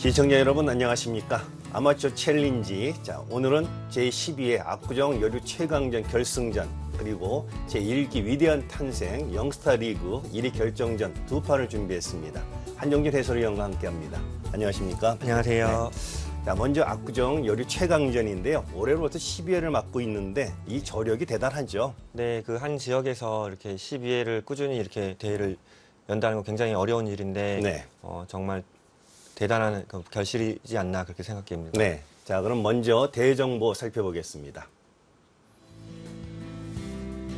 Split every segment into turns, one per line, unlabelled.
시청자 여러분 안녕하십니까? 아마추어 챌린지. 자, 오늘은 제12회 압구정 여류 최강전 결승전 그리고 제1기 위대한 탄생 영스타 리그 1위 결정전 두 판을 준비했습니다. 한정진 해설위원과 함께합니다. 안녕하십니까?
안녕하세요.
네. 자, 먼저 압구정 여류 최강전인데요. 올해로부터 12회를 맡고 있는데 이 저력이 대단하죠.
네, 그 한 지역에서 이렇게 12회를 꾸준히 이렇게 대회를 연다는 건 굉장히 어려운 일인데
네.
정말 대단한 결실이지 않나 그렇게 생각합니다.
네. 자, 그럼 먼저 대회 정보 살펴보겠습니다.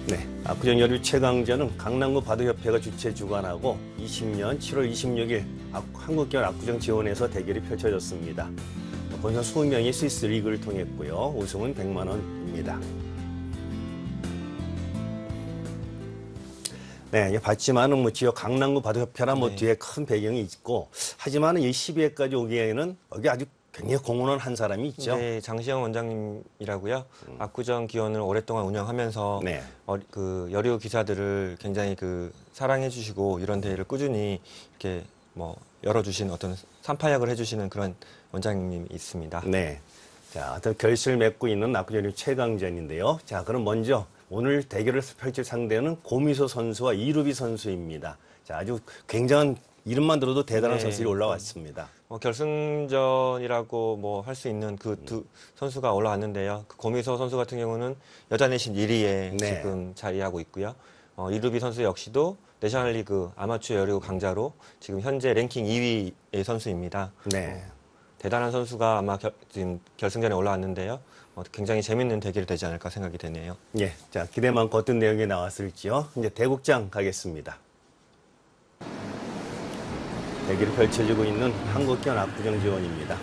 네. 압구정 여류 최강전은 강남구 바둑협회가 주최 주관하고 20년 7월 26일 한국견 압구정 지원에서 대결이 펼쳐졌습니다. 본선 20명이 스위스 리그를 통했고요. 우승은 100만 원입니다. 네, 봤지만은 뭐 지역 강남구 바둑협회라 뭐 뒤에 큰 배경이 있고 하지만은 이 12회까지 오기에는 여기 아주 굉장히 공헌을 한 사람이 있죠.
네, 장시영 원장님이라고요. 압구정 기원을 오랫동안 운영하면서
네.
그 여류 기사들을 굉장히 그 사랑해 주시고 이런 대회를 꾸준히 이렇게 뭐 열어주신 어떤 산파약을 해주시는 그런 원장님이 있습니다.
네. 자, 어떤 결실을 맺고 있는 압구정 여류 최강전인데요. 자, 그럼 먼저 오늘 대결을 펼칠 상대는 고미소 선수와 이루비 선수입니다. 자, 아주 굉장한 이름만 들어도 대단한 선수들이 올라왔습니다.
결승전이라고 뭐 할 수 있는 그 두 선수가 올라왔는데요. 그 고미소 선수 같은 경우는 여자 내신 1위에
네.
지금 자리하고 있고요. 이루비 선수 역시도 내셔널리그 아마추어 여류 강자로 지금 현재 랭킹 2위의 선수입니다.
네.
대단한 선수가 아마 지금 결승전에 올라왔는데요. 굉장히 재밌는 대결이 되지 않을까 생각이 되네요.
예. 자, 기대 많고 어떤 내용이 나왔을지요. 이제 대국장 가겠습니다. 대결이 펼쳐지고 있는 한국견 압구정 지원입니다.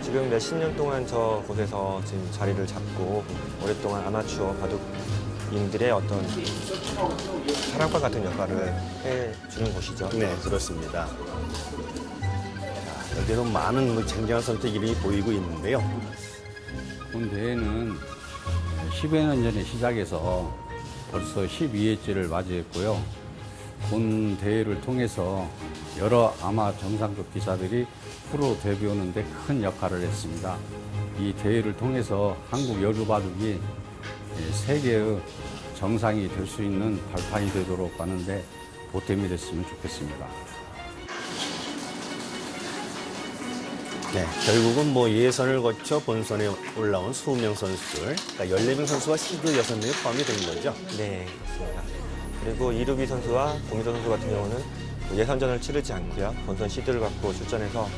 지금 몇십 년 동안 저곳에서 지금 자리를 잡고 오랫동안 아마추어 바둑인들의 어떤 사랑방 같은 역할을 해주는 곳이죠.
네, 그렇습니다. 자, 여기서 많은 뭐 쟁쟁한 선수 이름이 보이고 있는데요.
본 대회는 10여 년 전에 시작해서 벌써 12회째를 맞이했고요. 본 대회를 통해서 여러 아마 정상급 기사들이 프로 데뷔하는데 큰 역할을 했습니다. 이 대회를 통해서 한국 여류바둑이 세계의 정상이 될 수 있는 발판이 되도록 하는데 보탬이 됐으면 좋겠습니다.
네, 결국은 뭐 예선을 거쳐 본선에 올라온 20명 선수들, 그러니까 14명 선수와 시드 6명이 포함이 된 거죠.
네, 그렇습니다. 그리고 이루비 선수와 고미소 선수 같은 경우는 예선전을 치르지 않고요. 본선 시드를 받고 출전해서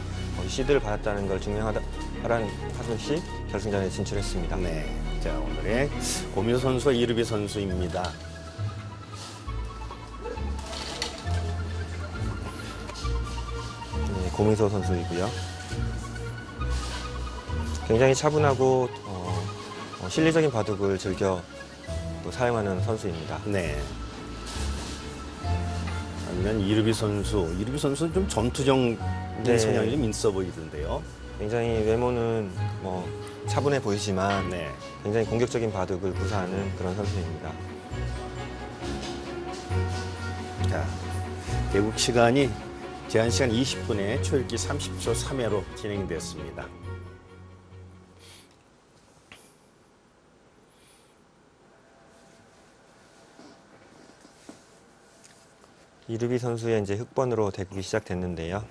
시드를 받았다는 걸 증명하라는 하듯이 결승전에 진출했습니다.
네, 자, 오늘의 고미소 선수와 이루비 선수입니다.
네, 고미소 선수이고요. 굉장히 차분하고 실리적인 바둑을 즐겨 또 사용하는 선수입니다.
네. 아니면 이루비 선수는 좀 전투적인
네.
성향이 좀 있어 보이던데요.
굉장히 외모는 뭐 차분해 보이지만
네.
굉장히 공격적인 바둑을 구사하는 그런 선수입니다.
자, 대국 시간이 제한 시간 20분에 초읽기 30초 3회로 진행됐습니다.
이루비 선수의 이제 흑번으로 대국이 시작됐는데요.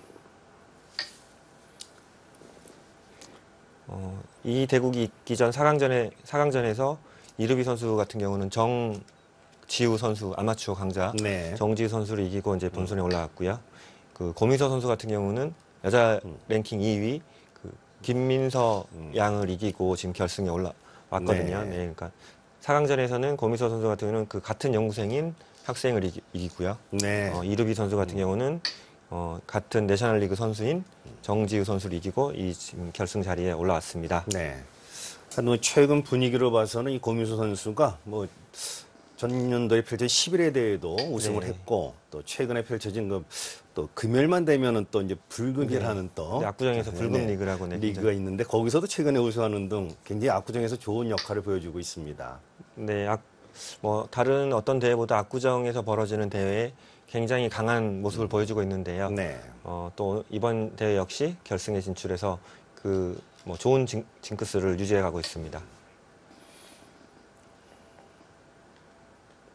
이 대국이 있기 전 4강전에서 이루비 선수 같은 경우는 정지우 선수 아마추어 강자
네.
정지우 선수를 이기고 이제 본선에 올라왔고요. 그 고미소 선수 같은 경우는 여자 랭킹 2위 그 김민서 양을 이기고 지금 결승에 올라왔거든요.
네.
네, 그러니까 4강전에서는 고미소 선수 같은 경우는 그 같은 연구생인 학생을 이기고요.
네.
이루비 선수 같은 경우는 같은 내셔널리그 선수인 정지우 선수를 이기고 이 지금 결승 자리에 올라왔습니다.
네. 뭐 최근 분위기로 봐서는 이 고미소 선수가 뭐 전년도에 펼쳐진 11회 대회도 우승을
네.
했고 또 최근에 펼쳐진 또 금요일만 되면은 또 이제 불금이라는 또
네, 압구정에서 불금 리그라고
리그가 있는데 거기서도 최근에 우승하는 등 굉장히 압구정에서 좋은 역할을 보여주고 있습니다.
네, 뭐 다른 어떤 대회보다 압구정에서 벌어지는 대회에 굉장히 강한 모습을 보여주고 있는데요.
네.
또 이번 대회 역시 결승에 진출해서 그 뭐 좋은 징크스를 유지해가고 있습니다.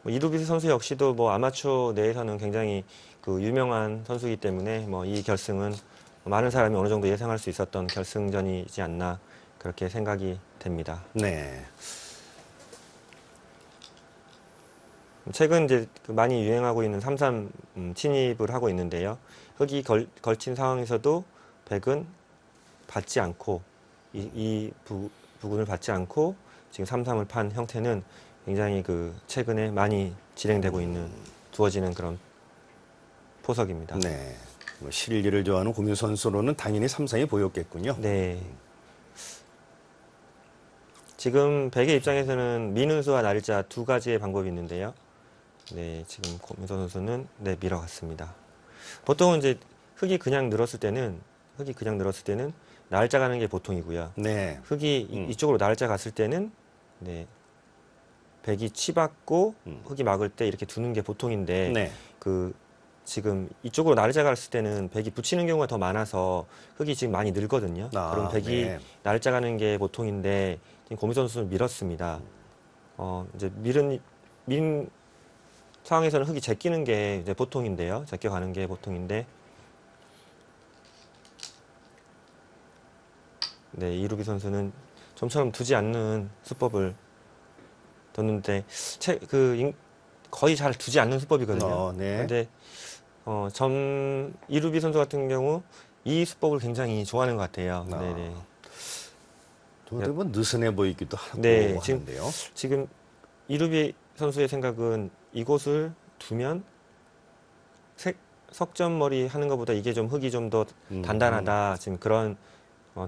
이루비 선수 역시도 뭐 아마추어 내에서는 굉장히 그 유명한 선수이기 때문에 뭐 이 결승은 많은 사람이 어느 정도 예상할 수 있었던 결승전이지 않나 그렇게 생각이 됩니다.
네.
최근 이제 그 많이 유행하고 있는 3-3 침입을 하고 있는데요. 흙이 걸친 상황에서도 백은 받지 않고 이 부분을 받지 않고 지금 3-3을 판 형태는 굉장히 그 최근에 많이 진행되고 있는 두어지는 그런 포석입니다.
네. 뭐 실리를 좋아하는 고민 선수로는 당연히 3-3이 보였겠군요.
네. 지금 백의 입장에서는 미눈수와 날짜 두 가지의 방법이 있는데요. 네, 지금 고민서 선수는 네, 밀어갔습니다. 보통은 이제 흙이 그냥 늘었을 때는 날짜 가는 게 보통이고요.
네.
흙이 이쪽으로 날짜 갔을 때는 네, 백이 치받고 흙이 막을 때 이렇게 두는 게 보통인데
네.
그 지금 이쪽으로 날짜 갔을 때는 백이 붙이는 경우가 더 많아서 흙이 지금 많이 늘거든요. 그럼 백이
네.
날짜 가는 게 보통인데 지금 고미 선수는 밀었습니다. 이제 밀 상황에서는 흙이 제끼는 게 이제 보통인데요. 제껴가는 게 보통인데 네, 이루비 선수는 좀처럼 두지 않는 수법을 뒀는데 거의 잘 두지 않는 수법이거든요.
네.
근데 이루비 선수 같은 경우 이 수법을 굉장히 좋아하는 것 같아요. 네네.
좀 뭐 느슨해 보이기도 하고
네,
하는데요.
지금 이루비 선수의 생각은 이곳을 두면 석점머리 하는 것보다 이게 좀 흙이 좀 더 단단하다. 지금 그런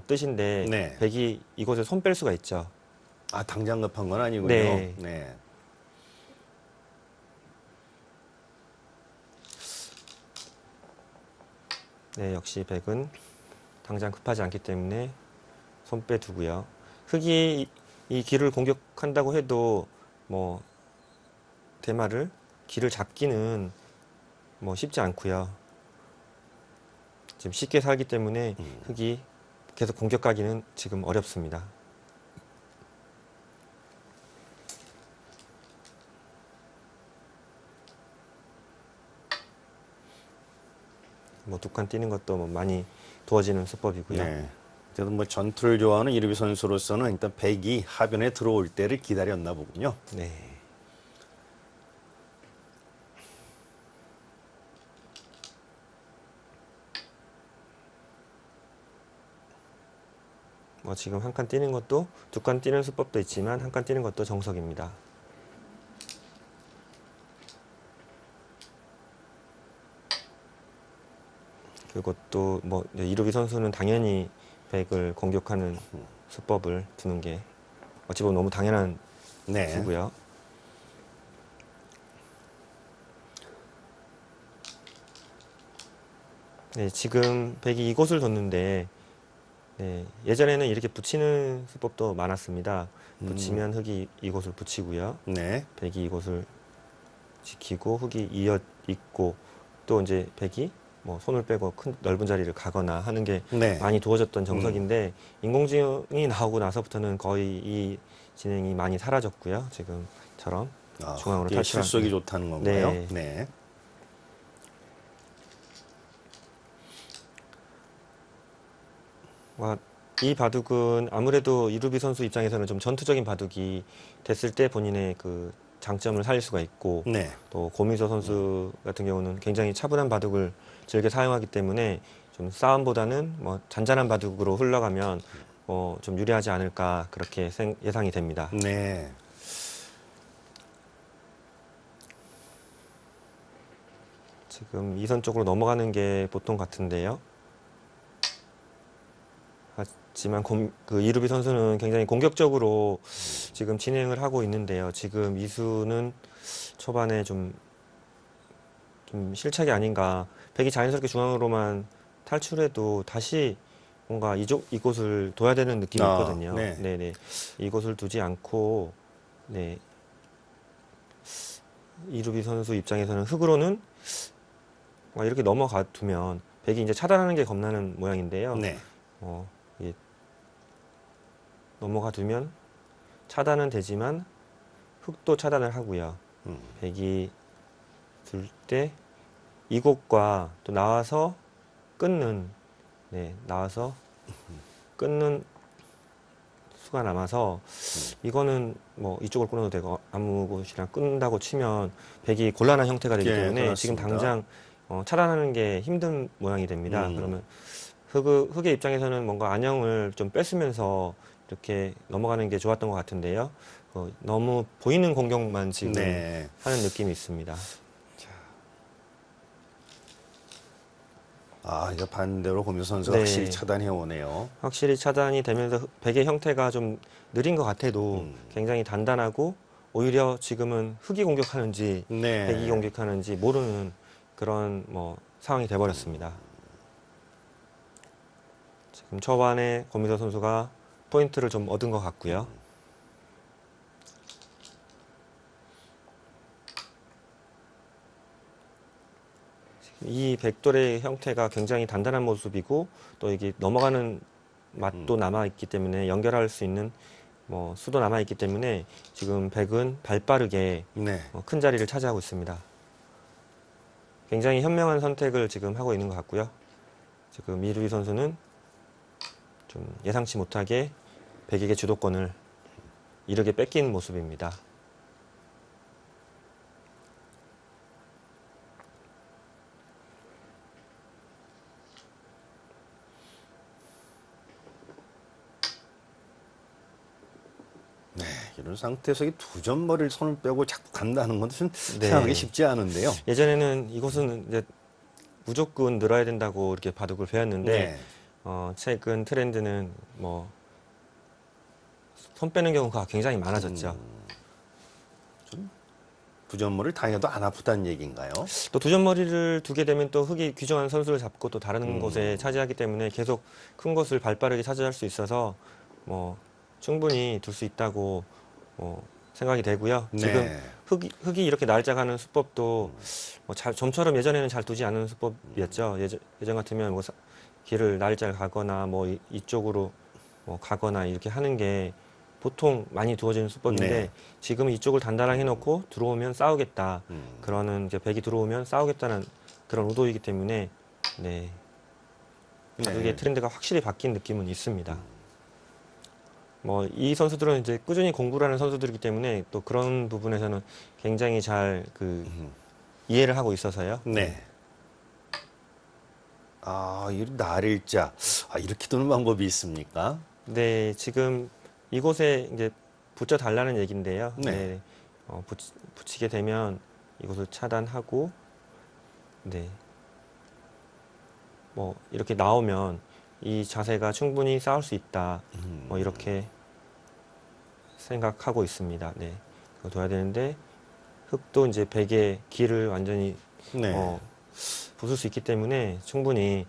뜻인데
네.
백이 이곳에 손 뺄 수가 있죠.
아, 당장 급한 건 아니군요.
네.
네.
네, 역시 백은 당장 급하지 않기 때문에 손 빼두고요. 흙이 이 길을 공격한다고 해도 뭐 대마를 길을 잡기는 뭐 쉽지 않고요. 지금 쉽게 살기 때문에 흙이 계속 공격하기는 지금 어렵습니다. 뭐 두 칸 뛰는 것도 뭐 많이 도와지는 수법이고요.
네. 그래도 뭐 전투를 좋아하는 이루비 선수로서는 일단 백이 하변에 들어올 때를 기다렸나 보군요.
네. 뭐 지금 한 칸 뛰는 것도 두 칸 뛰는 수법도 있지만 한 칸 뛰는 것도 정석입니다. 그리고 또 뭐 이루비 선수는 당연히 백을 공격하는 수법을 두는 게 어찌 보면 너무 당연한
네.
수고요. 네, 지금 백이 이곳을 뒀는데 네, 예전에는 이렇게 붙이는 수법도 많았습니다. 붙이면 흙이 이곳을 붙이고요.
네.
백이 이곳을 지키고 흙이 이어 있고 또 이제 백이 뭐 손을 빼고 큰 넓은 자리를 가거나 하는 게
네.
많이 두어졌던 정석인데 인공지능이 나오고 나서부터는 거의 이 진행이 많이 사라졌고요. 지금처럼 중앙으로
이게
탈출하는
실속이 좋다는 건가요?
네.
네.
이 바둑은 아무래도 이루비 선수 입장에서는 좀 전투적인 바둑이 됐을 때 본인의 그 장점을 살릴 수가 있고
네.
또 고민서 선수 같은 경우는 굉장히 차분한 바둑을 즐겨 사용하기 때문에 좀 싸움보다는 뭐 잔잔한 바둑으로 흘러가면 좀 유리하지 않을까 그렇게 예상이 됩니다.
네.
지금 2선 쪽으로 넘어가는 게 보통 같은데요. 하지만 그 이루비 선수는 굉장히 공격적으로 지금 진행을 하고 있는데요. 지금 이수는 초반에 좀 실책이 아닌가. 백이 자연스럽게 중앙으로만 탈출해도 다시 뭔가 이곳을 둬야 되는 느낌이 있거든요.
네.
네네. 이곳을 두지 않고, 네. 이루비 선수 입장에서는 흙으로는 이렇게 넘어가 두면 백이 이제 차단하는 게 겁나는 모양인데요.
네.
이게 넘어가 두면 차단은 되지만 흑도 차단을 하고요. 백이 둘 때 이곳과 또 나와서 끊는, 나와서 끊는 수가 남아서 이거는 뭐 이쪽을 끊어도 되고 아무 곳이나 끊는다고 치면 백이 곤란한 형태가 되기
예,
때문에 지금
그렇습니다.
당장 차단하는 게 힘든 모양이 됩니다. 그러면 흑의 입장에서는 뭔가 안형을 좀 뺐으면서 이렇게 넘어가는 게 좋았던 것 같은데요. 너무 보이는 공격만 지금
네.
하는 느낌이 있습니다.
이거 반대로 고민서 선수가
네.
확실히 차단해 오네요.
확실히 차단이 되면서 백의 형태가 좀 느린 것 같아도 굉장히 단단하고 오히려 지금은 흑이 공격하는지
네.
백이 공격하는지 모르는 그런 뭐 상황이 돼버렸습니다. 지금 초반에 고민서 선수가 포인트를 좀 얻은 것 같고요. 이 백돌의 형태가 굉장히 단단한 모습이고 또 이게 넘어가는 맛도 남아있기 때문에 연결할 수 있는 뭐 수도 남아있기 때문에 지금 백은 발빠르게
네.
큰 자리를 차지하고 있습니다. 굉장히 현명한 선택을 지금 하고 있는 것 같고요. 지금 이루희 선수는 좀 예상치 못하게 백에게 주도권을 이르게 뺏긴 모습입니다.
이런 상태에서 이 두 점 머리를 손을 빼고 자꾸 간다는 건 좀
네.
생각하기 쉽지 않은데요.
예전에는 이곳은 이제 무조건 늘어야 된다고 이렇게 바둑을 배웠는데
네.
최근 트렌드는 뭐 손 빼는 경우가 굉장히 많아졌죠.
두 점 머리를 당해도 안 아프다는 얘기인가요?
또 두 점 머리를 두게 되면 또 흑이 규정한 선수를 잡고 또 다른 곳에 차지하기 때문에 계속 큰 곳을 발빠르게 차지할 수 있어서 뭐 충분히 둘 수 있다고 생각이 되고요.
네.
지금 흑이 이렇게 날짜가는 수법도 좀처럼 예전에는 잘 두지 않은 수법이었죠. 예전 같으면 뭐 길을 날짜를 가거나 뭐 이쪽으로 뭐 가거나 이렇게 하는 게 보통 많이 두어지는 수법인데
네.
지금은 이쪽을 단단하게 해놓고 들어오면 싸우겠다. 그러는 이제 백이 들어오면 싸우겠다는 그런 의도이기 때문에 바둑의 트렌드가 확실히 바뀐 느낌은 있습니다. 뭐 이 선수들은 이제 꾸준히 공부를 하는 선수들이기 때문에 또 그런 부분에서는 굉장히 잘 이해를 하고 있어서요.
네. 이 날일자. 이렇게 두는 방법이 있습니까?
네, 지금 이곳에 이제 붙여 달라는 얘기인데요.
네.
붙이게 되면 이곳을 차단하고, 뭐 이렇게 나오면 이 자세가 충분히 싸울 수 있다. 뭐 이렇게 생각하고 있습니다. 그거 둬야 되는데 흑도 이제 백의 길을 완전히
네.
부술 수 있기 때문에 충분히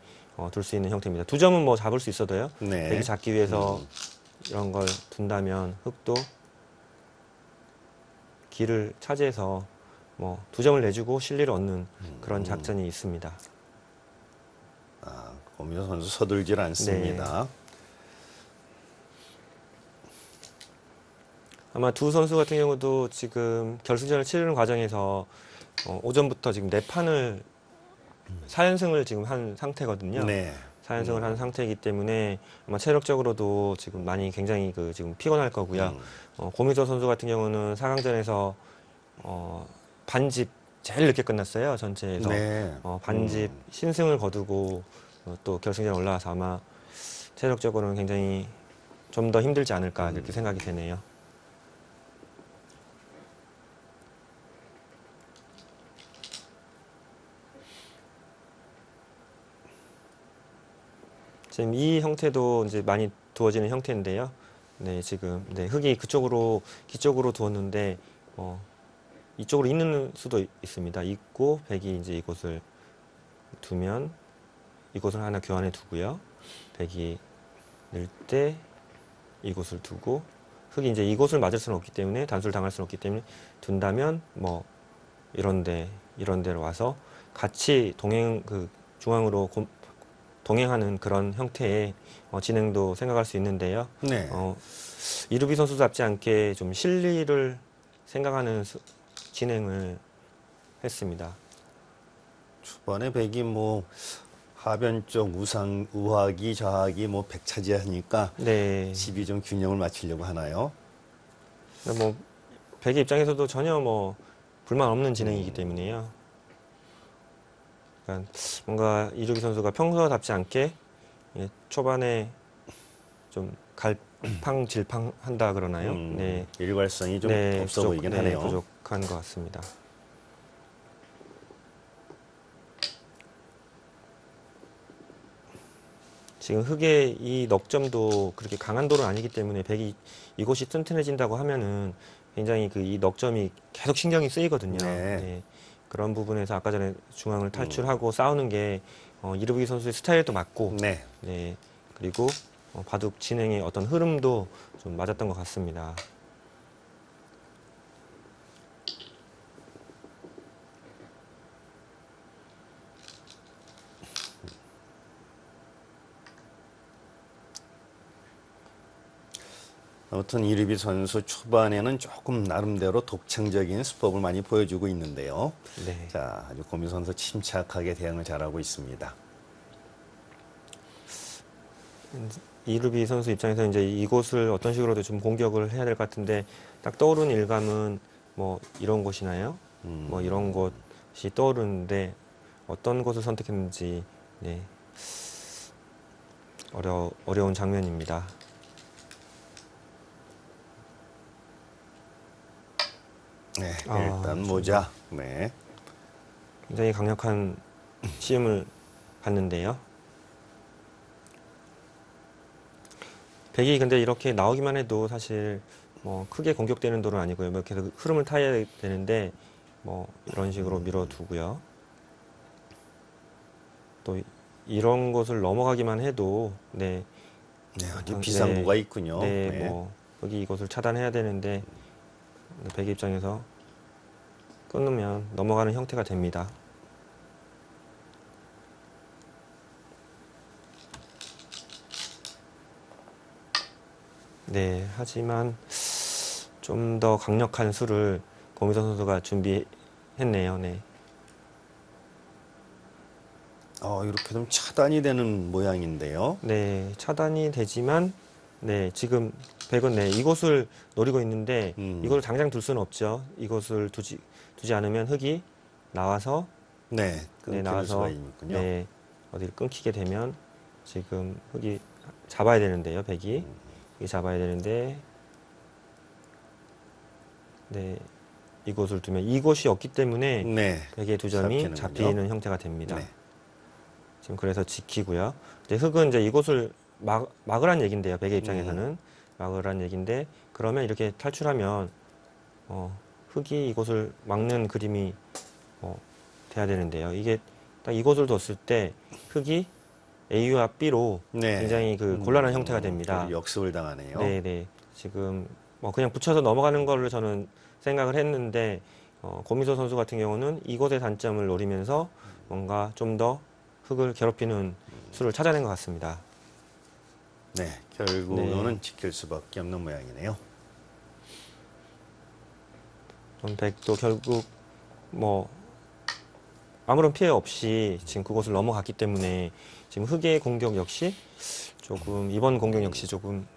둘 수 있는 형태입니다. 두 점은 뭐 잡을 수 있어도요.
네.
백이 잡기 위해서 이런 걸 둔다면 흑도 길을 차지해서 뭐 두 점을 내주고 실리를 얻는 그런 작전이 있습니다.
고민서 선수 서둘질 않습니다.
아마 두 선수 같은 경우도 지금 결승전을 치르는 과정에서 오전부터 지금 4판을 4연승을 지금 한 상태거든요.
네.
4연승을 한 상태이기 때문에 아마 체력적으로도 지금 많이 굉장히 지금 피곤할 거고요. 고민서 선수 같은 경우는 4강전에서 반집 제일 늦게 끝났어요. 전체에서.
네.
반집 신승을 거두고 또 결승전에 올라와서 아마 체력적으로는 굉장히 좀 더 힘들지 않을까 이렇게 생각이 되네요. 지금 이 형태도 이제 많이 두어지는 형태인데요. 지금 흑이 기쪽으로 두었는데 이쪽으로 있는 수도 있습니다. 있고 백이 이제 이곳을 두면 이곳을 하나 교환해 두고요. 백이 늘 때 이곳을 두고 흑이 이제 이곳을 맞을 수는 없기 때문에 단수를 당할 수는 없기 때문에 둔다면 뭐 이런 데로 와서 같이 중앙으로 동행하는 그런 형태의 진행도 생각할 수 있는데요.
네.
이루비 선수답지 않게 좀 실리를 생각하는 진행을 했습니다.
초반에 백이 뭐 하변 쪽 우하기 좌하기 뭐 백차지하니까
네.
집이 좀 균형을 맞추려고 하나요?
근데 뭐 백의 입장에서도 전혀 뭐 불만 없는 진행이기 때문에요. 그러니까 뭔가 이루비 선수가 평소답지 않게 초반에 좀 갈팡질팡한다 그러나요? 네.
일괄성이 좀
네,
없어 보이긴 하네요.
부족한 것 같습니다. 지금 흑의 이 넉점도 그렇게 강한 돌은 아니기 때문에 백이 이곳이 튼튼해진다고 하면은 굉장히 이 넉점이 계속 신경이 쓰이거든요.
네.
네. 그런 부분에서 아까 전에 중앙을 탈출하고 싸우는 게 이루비 선수의 스타일도 맞고,
네.
네. 그리고 바둑 진행의 어떤 흐름도 좀 맞았던 것 같습니다.
아무튼 이르비 선수 초반에는 조금 나름대로 독창적인 수법을 많이 보여주고 있는데요.
네.
자, 아주 고미 선수 침착하게 대응을 잘하고 있습니다.
이루비 선수 입장에서 이제 이곳을 어떤 식으로든 좀 공격을 해야 될 것 같은데 딱 떠오르는 일감은 뭐 이런 곳이나요? 뭐 이런 곳이 떠오르는데 어떤 곳을 선택했는지 네. 어려운 장면입니다.
네,
아,
일단 모자. 네.
굉장히 강력한 시음을 받는데요. 백이 근데 이렇게 나오기만 해도 사실 뭐 크게 공격되는 돌은 아니고요. 뭐 계속 흐름을 타야 되는데 뭐 이런 식으로 밀어두고요. 또 이런 곳을 넘어가기만 해도 네,
네, 아주 비상구가
네,
있군요.
네,
네.
뭐 여기 이곳을 차단해야 되는데 백의 입장에서 끊으면 넘어가는 형태가 됩니다. 네, 하지만 좀 더 강력한 수를 고미선 선수가 준비했네요. 네.
이렇게 좀 차단이 되는 모양인데요.
네, 차단이 되지만, 네, 지금 백은 네, 이곳을 노리고 있는데, 이걸 당장 둘 수는 없죠. 이곳을 두지 않으면 흑이 나와서,
네,
네,
끊길
나와서,
수가 있군요.
네, 어디를 끊기게 되면, 지금 흑이 잡아야 되는데요, 백이. 흑이 잡아야 되는데, 네, 이곳을 두면, 이곳이 없기 때문에,
네,
백의 두 점이
잡히는군요.
잡히는 형태가 됩니다.
네.
지금 그래서 지키고요. 이제 흑은 이제 이곳을 막으란 얘긴데요. 백의 입장에서는 막으란 얘긴데 그러면 이렇게 탈출하면 흑이 이곳을 막는 그림이 돼야 되는데요. 이게 딱 이곳을 뒀을 때 흑이 A와 B로
네.
굉장히 곤란한 형태가 됩니다.
역습을 당하네요.
네네. 지금 그냥 붙여서 넘어가는 걸로 저는 생각을 했는데 고미소 선수 같은 경우는 이곳의 단점을 노리면서 뭔가 좀 더 흑을 괴롭히는 수를 찾아낸 것 같습니다.
네, 결국은
네.
지킬 수밖에 없는 모양이네요.
백도 결국 뭐 아무런 피해 없이 지금 그곳을 넘어갔기 때문에 지금 흑의 공격 역시 조금 이번 공격 역시 조금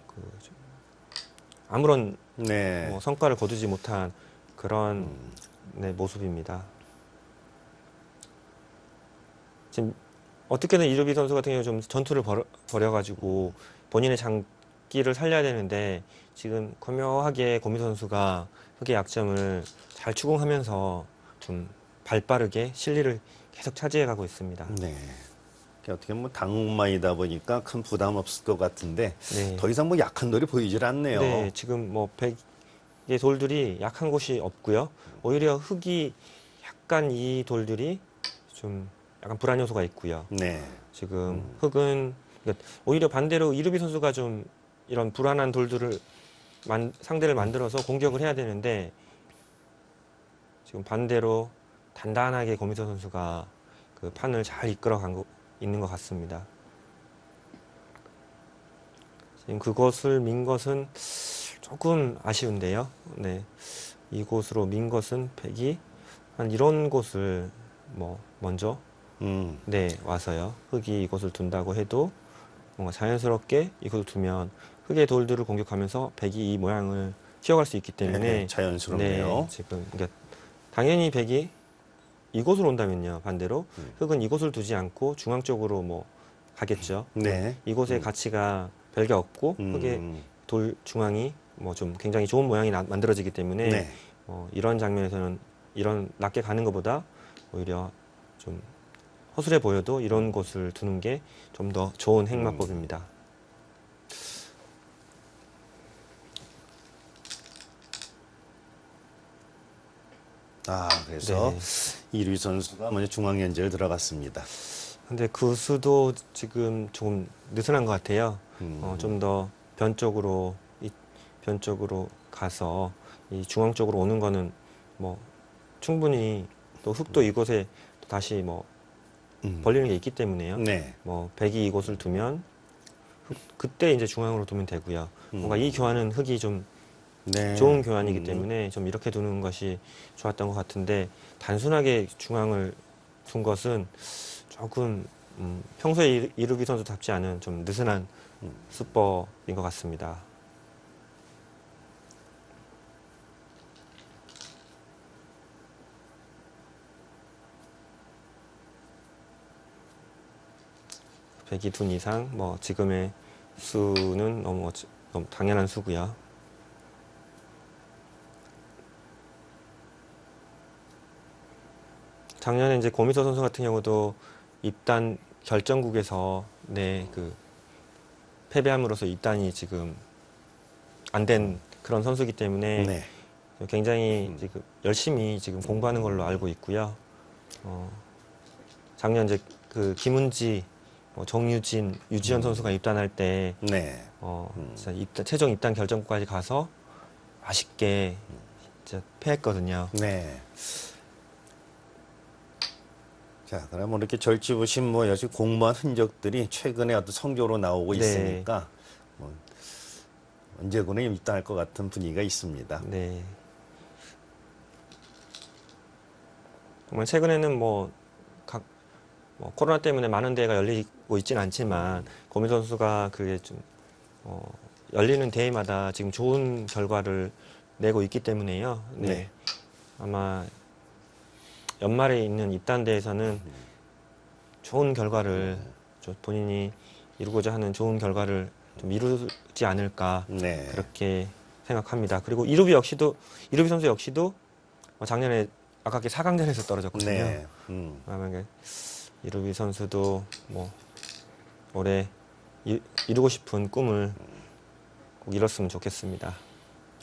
아무런
네,
뭐 성과를 거두지 못한 그런 네, 모습입니다. 지금 어떻게든 이루비 선수 같은 경우 좀 전투를 벌여가지고 본인의 장기를 살려야 되는데 지금 교묘하게 고미 선수가 흑의 약점을 잘 추궁하면서 좀 발빠르게 실리를 계속 차지해가고 있습니다.
네. 어떻게 뭐 당마이다 보니까 큰 부담 없을 것 같은데
네.
더 이상 뭐 약한 돌이 보이질 않네요.
네, 지금 뭐 백의 돌들이 약한 곳이 없고요. 오히려 흑이 약간 이 돌들이 좀 약간 불안 요소가 있고요.
네,
지금 흑은 그러니까 오히려 반대로 이루비 선수가 좀 이런 불안한 돌들을 상대를 만들어서 공격을 해야 되는데 지금 반대로 단단하게 고미소 선수가 그 판을 잘 이끌어간 있는 것 같습니다. 지금 그곳을 민 것은 조금 아쉬운데요. 네, 이곳으로 민 것은 백이 한 이런 곳을 뭐 먼저 네 와서요. 흑이 이곳을 둔다고 해도 뭔가 자연스럽게 이곳을 두면 흑의 돌들을 공격하면서 백이 이 모양을 키워갈 수 있기 때문에
네, 자연스럽네요.
네, 지금 그러니까 당연히 백이 이곳으로 온다면요. 반대로 흑은 이곳을 두지 않고 중앙 쪽으로 뭐 가겠죠.
네.
이곳의 가치가 별게 없고 흑의 돌 중앙이 뭐 좀 굉장히 좋은 모양이 만들어지기 때문에
네.
이런 장면에서는 이런 낮게 가는 것보다 오히려 좀 허술해 보여도 이런 곳을 두는 게 좀 더 좋은 행마법입니다.
아, 그래서
네.
이루희 선수가 먼저 중앙 연재를 들어갔습니다.
근데 그 수도 지금 조금 느슨한 것 같아요. 좀 더 변 쪽으로 가서 이 중앙 쪽으로 오는 거는 뭐 충분히 또 흙도 이곳에 또 다시 뭐 벌리는 게 있기 때문에요.
네.
뭐 백이 이곳을 두면 그때 이제 중앙으로 두면 되고요. 뭔가 이 교환은 흙이 좀
네.
좋은 교환이기 때문에 좀 이렇게 두는 것이 좋았던 것 같은데 단순하게 중앙을 둔 것은 조금 평소에 이루기 선수답지 않은 좀 느슨한 수법인 것 같습니다. 백이 둔 이상 뭐 지금의 수는 너무 당연한 수고요. 작년에 이제 고미소 선수 같은 경우도 입단 결정국에서 그 패배함으로써 입단이 지금 안 된 그런 선수이기 때문에
네.
굉장히 지금 열심히 지금 공부하는 걸로 알고 있고요. 작년 이제 그 김은지, 정유진, 유지현 선수가 입단할 때
네.
진짜 최종 입단 결정국까지 가서 아쉽게 진짜 패했거든요.
네. 자, 그럼 이렇게 절치부심 뭐 여시 공부한 흔적들이 최근에 어떤 성적으로 나오고
네.
있으니까 뭐 언제거나 입단할 것 같은 분위기가 있습니다.
네. 정말 최근에는 뭐 코로나 때문에 많은 대회가 열리고 있지는 않지만 고민 선수가 그게 좀 열리는 대회마다 지금 좋은 결과를 내고 있기 때문에요. 네.
네.
아마 연말에 있는 입단대에서는 좋은 결과를 본인이 이루고자 하는 좋은 결과를 좀 이루지 않을까
네.
그렇게 생각합니다. 그리고 이루비 선수 역시도 작년에 아깝게 4강전에서 떨어졌거든요.
네.
아마 이루비 선수도 뭐 올해 이루고 싶은 꿈을 꼭 이뤘으면 좋겠습니다.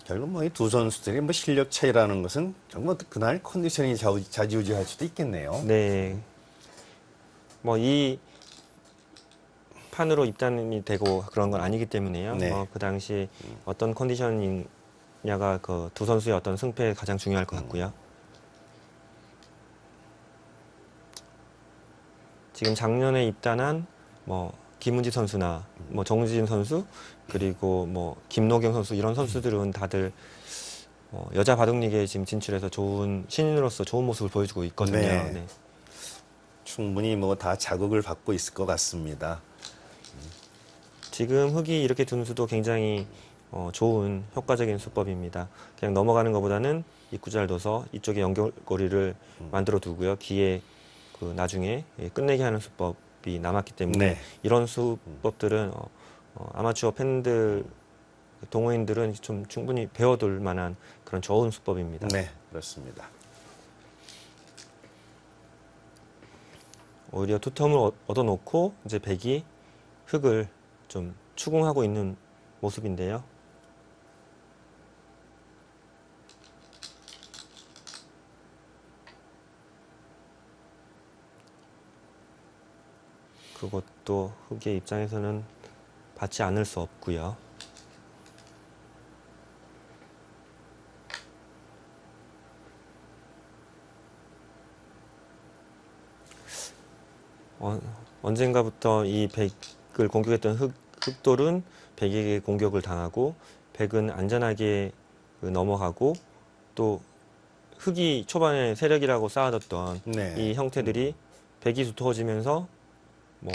결국 뭐 이 두 선수들이 뭐 실력 차이라는 것은 정말 그날 컨디션이 좌지우지할 수도 있겠네요.
네. 뭐 이 판으로 입단이 되고 그런 건 아니기 때문에요.
네.
그 당시 어떤 컨디션이냐가 그 두 선수의 어떤 승패에 가장 중요할 것 같고요. 지금 작년에 입단한 뭐 김은지 선수나 뭐 정우진 선수 그리고 뭐 김노경 선수 이런 선수들은 다들 여자 바둑리그에 지금 진출해서 좋은 신인으로서 좋은 모습을 보여주고 있거든요.
네.
네.
충분히 뭐 다 자극을 받고 있을 것 같습니다.
지금 흑이 이렇게 두는 수도 굉장히 좋은 효과적인 수법입니다. 그냥 넘어가는 것보다는 입구 잘 둬서 이쪽에 연결고리를 만들어 두고요. 기에 그 나중에 끝내게 하는 수법이 남았기 때문에
네.
이런 수법들은 아마추어 팬들 동호인들은 좀 충분히 배워둘 만한 그런 좋은 수법입니다.
네, 그렇습니다.
오히려 투텀을 얻어놓고 이제 백이 흑을 좀 추궁하고 있는 모습인데요. 그것도 흑의 입장에서는 받지 않을 수 없고요. 언젠가부터 이 백을 공격했던 흑돌은 백에게 공격을 당하고 백은 안전하게 넘어가고 또 흑이 초반에 세력이라고 쌓아뒀던
네.
이 형태들이 백이 두터워지면서 뭐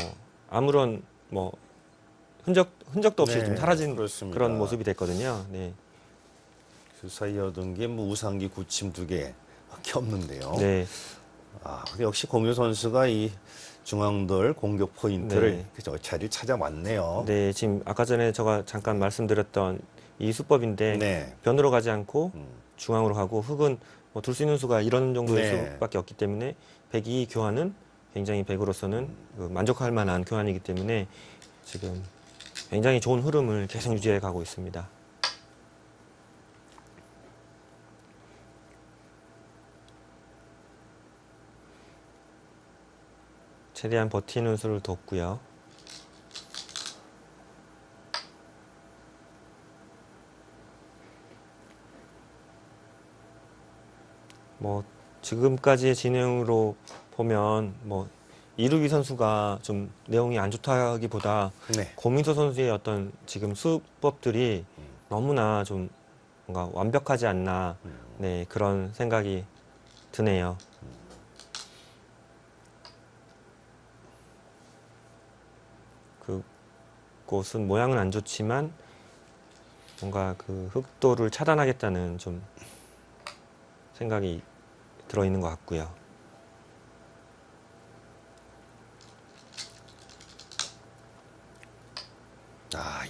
아무런 뭐 흔적도 없이
네,
좀 사라진
그렇습니다.
그런 모습이 됐거든요. 네.
그 사이에 얻은 게 뭐 우상기 구침 2개밖에 없는데요.
네.
근데 역시 고민호 선수가 이 중앙돌 공격 포인트를
네.
그 자리를 찾아왔네요.
네, 지금 아까 전에 제가 잠깐 말씀드렸던 이 수법인데
네.
변으로 가지 않고
음.
중앙으로 가고 흑은 뭐 둘 수 있는 수가 이런 정도의
네.
수밖에 없기 때문에 백이 교환은 굉장히 백으로서는 그 만족할 만한 교환이기 때문에 지금 굉장히 좋은 흐름을 계속 유지해 가고 있습니다. 최대한 버티는 수를 뒀고요. 뭐 지금까지의 진행으로 보면 뭐 이루기 선수가 좀 내용이 안 좋다기보다
네.
고민서 선수의 어떤 지금 수법들이 너무나 좀 뭔가 완벽하지 않나 네 그런 생각이 드네요. 그곳은 모양은 안 좋지만 뭔가 그 흑도를 차단하겠다는 좀 생각이 들어있는 것 같고요.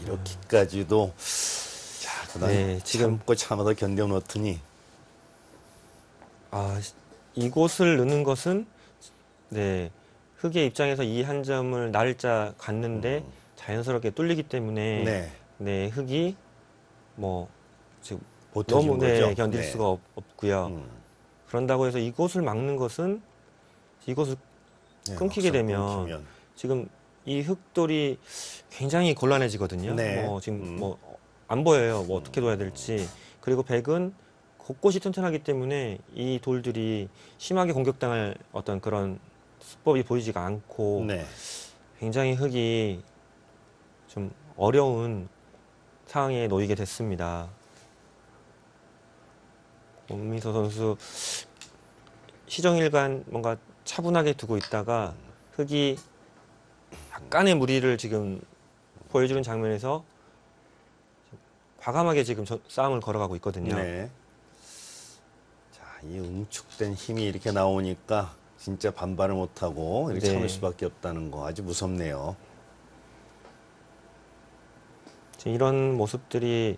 이렇게까지도 그다음
네, 지금
참고 참아서 견뎌놓더니
이곳을 넣는 것은 네 흑의 입장에서 이 한 점을 날짜 갔는데 자연스럽게 뚫리기 때문에
네.
네 흑이 뭐 지금
버텨진
너무
거죠.
견딜
네.
수가 없고요. 그런다고 해서 이곳을 막는 것은 이곳을
네,
끊기게
막상
되면
끊기면.
지금 이 흑돌이 굉장히 곤란해지거든요.
네.
뭐 지금 뭐 안 보여요. 뭐 어떻게 둬야 될지. 그리고 백은 곳곳이 튼튼하기 때문에 이 돌들이 심하게 공격당할 어떤 그런 수법이 보이지가 않고
네.
굉장히 흑이 좀 어려운 상황에 놓이게 됐습니다. 고민서 선수 시정일관 뭔가 차분하게 두고 있다가 흑이 약간의 무리를 지금 보여주는 장면에서 과감하게 지금 싸움을 걸어가고 있거든요.
네. 자, 이 응축된 힘이 이렇게 나오니까 진짜 반발을 못하고 이렇게
네.
참을 수밖에 없다는 거 아주 무섭네요.
지금 이런 모습들이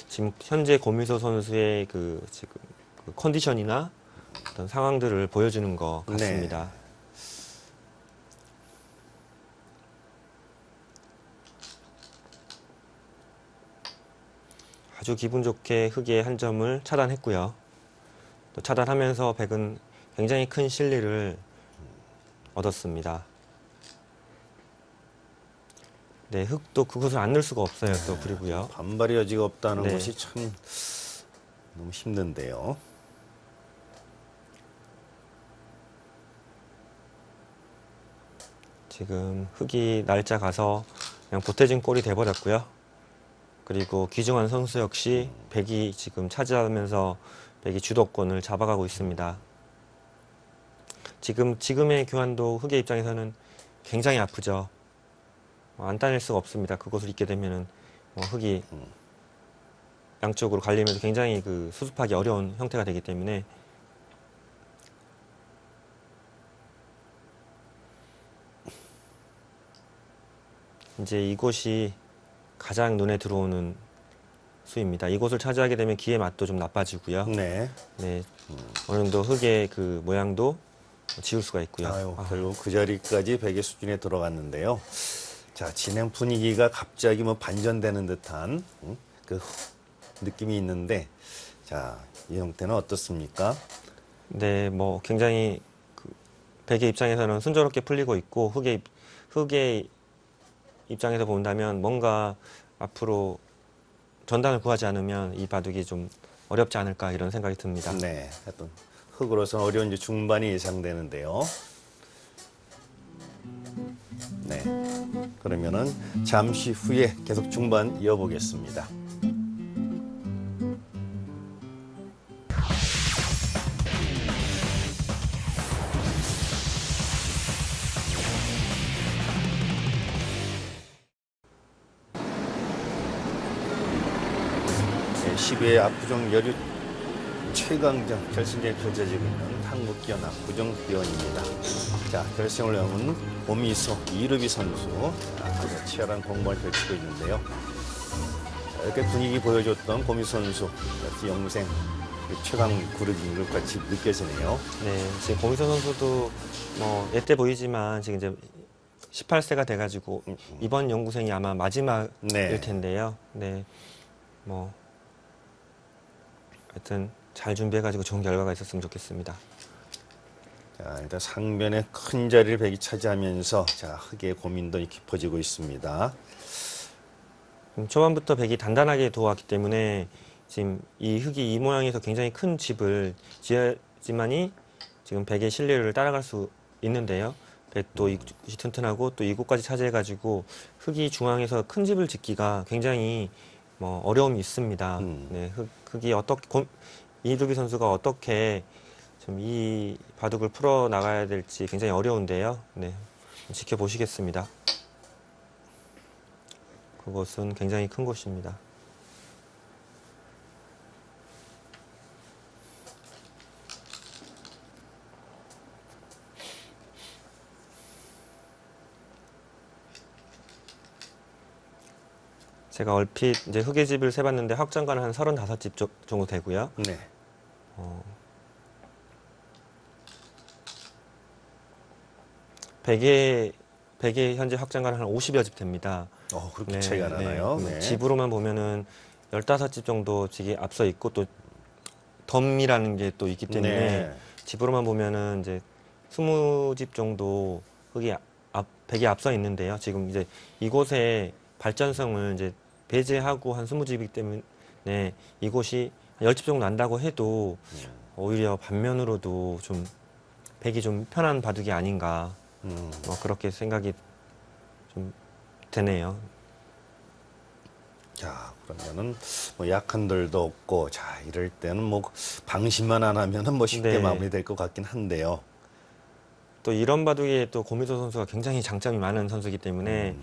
지금 현재 고민서 선수의 지금 그 컨디션이나 어떤 상황들을 보여주는 것 같습니다. 아주 기분 좋게 흑의 한 점을 차단했고요. 또 차단하면서 백은 굉장히 큰 실리를 얻었습니다. 네, 흑도 그것을 안 넣을 수가 없어요. 또 그리고요.
반발의 여지가 없다는
네.
것이 참 너무 힘든데요.
지금 흑이 날짜 가서 그냥 보태진 꼴이 돼버렸고요. 그리고 귀중한 선수 역시 백이 지금 차지하면서 백이 주도권을 잡아가고 있습니다. 지금의 교환도 흑의 입장에서는 굉장히 아프죠. 안 따낼 수가 없습니다. 그것을 잊게 되면은 흑이 양쪽으로 갈리면서 굉장히 수습하기 어려운 형태가 되기 때문에 이제 이곳이 가장 눈에 들어오는 수입니다. 이곳을 차지하게 되면 기의 맛도 좀 나빠지고요.
네.
네, 어느 정도 흑의 모양도 지울 수가 있고요.
결국 그 자리까지 백의 수준에 들어갔는데요. 자, 진행 분위기가 갑자기 반전되는 듯한 그 느낌이 있는데, 자, 이 형태는 어떻습니까?
네, 뭐 굉장히 백의 입장에서는 순조롭게 풀리고 있고 흑의 입장에서 본다면 뭔가 앞으로 전단을 구하지 않으면 이 바둑이 좀 어렵지 않을까 이런 생각이 듭니다.
네. 하여튼 흑으로서는 어려운 이제 중반이 예상되는데요. 네. 그러면은 잠시 후에 계속 중반 이어보겠습니다. 네, 10회 압구정 여류 최강전 결승전이 펼쳐지고 있는 한국기원 압구정기원입니다. 자, 결승을 넘은 고미소 이루비 선수 아주 치열한 공방을 펼치고 있는데요. 자, 이렇게 분위기 보여줬던 고미소 선수 역시 영생 최강 그룹인 것 같이 느껴지네요.
네, 지금 고미선 선수도 뭐 예때 보이지만 지금 이제 18세가 돼가지고 이번 연구생이 아마 마지막일
네.
텐데요. 네, 뭐 하여튼 잘 준비해가지고 좋은 결과가 있었으면 좋겠습니다.
자, 일단 상변에 큰 자리를 백이 차지하면서 자, 흑의 고민도 깊어지고 있습니다.
초반부터 백이 단단하게 도왔기 때문에 지금 이 흑이 이 모양에서 굉장히 큰 집을 지어야지만이 지금 백의 실력을 따라갈 수 있는데요. 백도 이곳이 튼튼하고 또 이곳까지 차지해가지고 흑이 중앙에서 큰 집을 짓기가 굉장히 뭐 어려움이 있습니다. 네, 흑이 어떻게 이루비 선수가 어떻게 좀 이 바둑을 풀어 나가야 될지 굉장히 어려운데요. 네, 지켜보시겠습니다. 그곳은 굉장히 큰 곳입니다. 제가 얼핏 이제 흑의 집을 세봤는데 확장가는 한 35집 정도 되고요.
네.
백의 현재 확장가는 한 50여 집 됩니다.
그렇게 차이가 나나요? 네.
집으로만 보면은 15집 정도 지금 앞서 있고 또 덤이라는 게 또 있기 때문에
네.
집으로만 보면은 이제 20집 정도 백이 앞서 있는데요. 지금 이제 이곳의 발전성을 이제 배제하고 한 20집이기 때문에 이곳이 10집 정도 난다고 해도 오히려 반면으로도 좀 백이 좀 편한 바둑이 아닌가 그렇게 생각이 좀 되네요.
자, 그러면은 뭐 약한들도 없고, 자, 이럴 때는 뭐 방심만 안 하면은 뭐 쉽게
네.
마무리될 것 같긴 한데요.
또 이런 바둑에 또 고미소 선수가 굉장히 장점이 많은 선수이기 때문에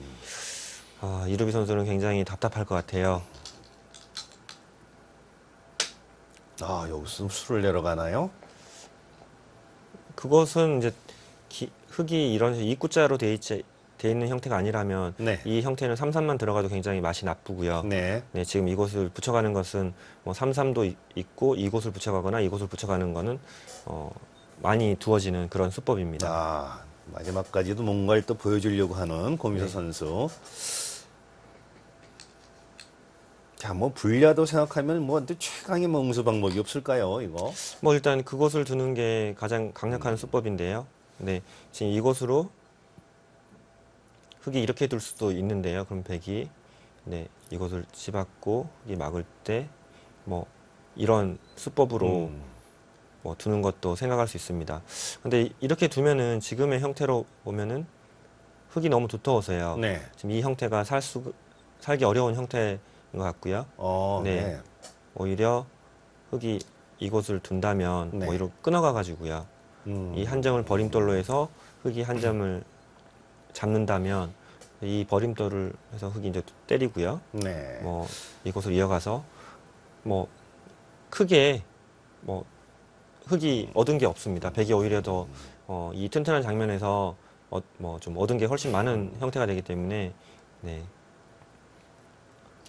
이루비 선수는 굉장히 답답할 것 같아요.
여기서 수를 내려가나요?
그것은 이제 흙이 이런 식으로 입구자로 돼 있는 형태가 아니라면
네.
이 형태는 3-3만 들어가도 굉장히 맛이 나쁘고요.
네.
네, 지금 이곳을 붙여가는 것은 뭐 3-3도 있고 이곳을 붙여가거나 이곳을 붙여가는 거는 많이 두어지는 그런 수법입니다.
마지막까지도 뭔가를 또 보여주려고 하는 고미소
네.
선수. 자, 뭐 불리하다고 생각하면 뭐 최강의 뭐 응수 방법이 없을까요, 이거?
뭐 일단 그곳을 두는 게 가장 강력한 수법인데요. 네, 지금 이곳으로 흙이 이렇게 둘 수도 있는데요. 그럼 백이 이곳을 집었고 흙이 막을 때 뭐 이런 수법으로 뭐 두는 것도 생각할 수 있습니다. 근데 이렇게 두면은 지금의 형태로 보면은 흙이 너무 두터워서요.
네.
지금 이 형태가 살기 어려운 형태인 것 같고요.
네.
오히려 흙이 이곳을 둔다면
네.
오히려 끊어가 가지고요. 이 한 점을 버림돌로 해서 흙이 한 점을 잡는다면 이 버림돌을 해서 흙이 이제 때리고요.
네.
뭐 이곳을 이어가서 뭐 크게 뭐 흙이 얻은 게 없습니다. 백이 오히려 더 이 튼튼한 장면에서 뭐 좀 얻은 게 훨씬 많은 형태가 되기 때문에 네.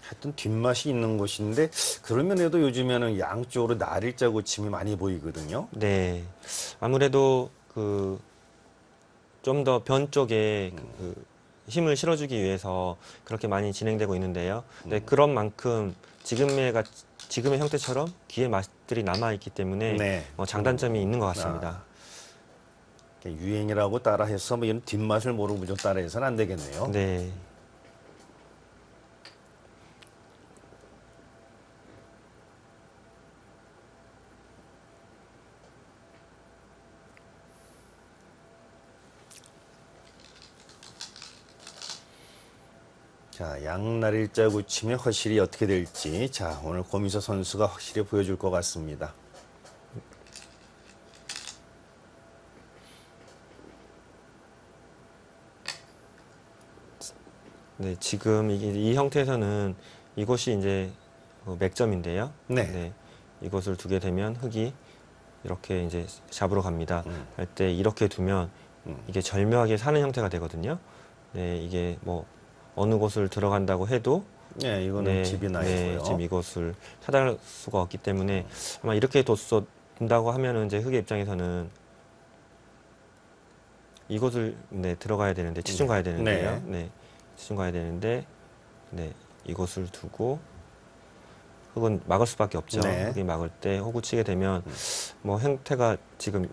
하여튼 뒷맛이 있는 곳인데 그런 면에도 요즘에는 양쪽으로 날일자 고침이 많이 보이거든요.
네. 아무래도 좀 더 변 쪽에 힘을 실어주기 위해서 그렇게 많이 진행되고 있는데요. 네, 그런 만큼 지금의 형태처럼 귀의 맛들이 남아있기 때문에
네.
장단점이 있는 것 같습니다.
유행이라고 따라해서 뭐 이런 뒷맛을 모르고 좀 따라해서는 안 되겠네요.
네.
자, 양날일자구 치면 확실히 어떻게 될지. 자, 오늘 고민서 선수가 확실히 보여줄 것 같습니다.
네, 지금 이 형태에서는 이곳이 이제 맥점인데요.
네.
이것을 두게 되면 흙이 이렇게 이제 잡으러 갑니다. 할 때 이렇게 두면 이게 절묘하게 사는 형태가 되거든요. 네, 이게 뭐 어느 곳을 들어간다고 해도
네, 이거는 집이 나 있고요.
지금 이것을 차단할 수가 없기 때문에 아마 이렇게 둔다고 하면은 이제 흙의 입장에서는 이곳을 들어가야 되는데 치중 가야 되는데요. 네, 치중 가야 되는데 이곳을 두고 흙은 막을 수밖에 없죠.
네.
흙이 막을 때 호구 치게 되면 뭐 형태가 지금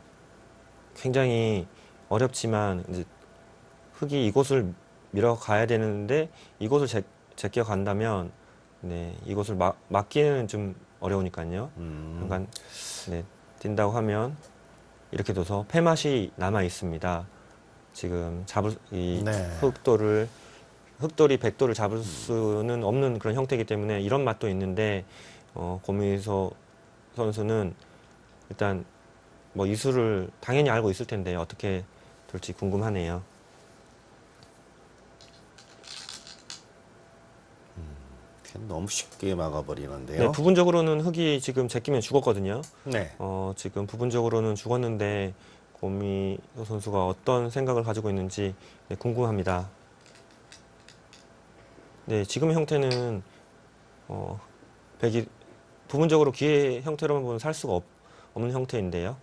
굉장히 어렵지만 이제 흙이 이곳을 밀어 가야 되는데 이곳을 제껴 간다면 이곳을 막기는 좀 어려우니까요. 그러니까 뛴다고 하면 이렇게 둬서 패맛이 남아 있습니다. 지금 잡을 이 흑돌이 백돌을 잡을 수는 없는 그런 형태이기 때문에 이런 맛도 있는데 고민서 선수는 일단 뭐 이 수를 당연히 알고 있을 텐데 어떻게 될지 궁금하네요.
너무 쉽게 막아버리는데요.
네, 부분적으로는 흙이 지금 제끼면 죽었거든요.
네.
지금 부분적으로는 죽었는데 고민서 선수가 어떤 생각을 가지고 있는지 궁금합니다. 네, 지금의 형태는 백이 부분적으로 기의 형태로만 보면 살 수가 없는 형태인데요.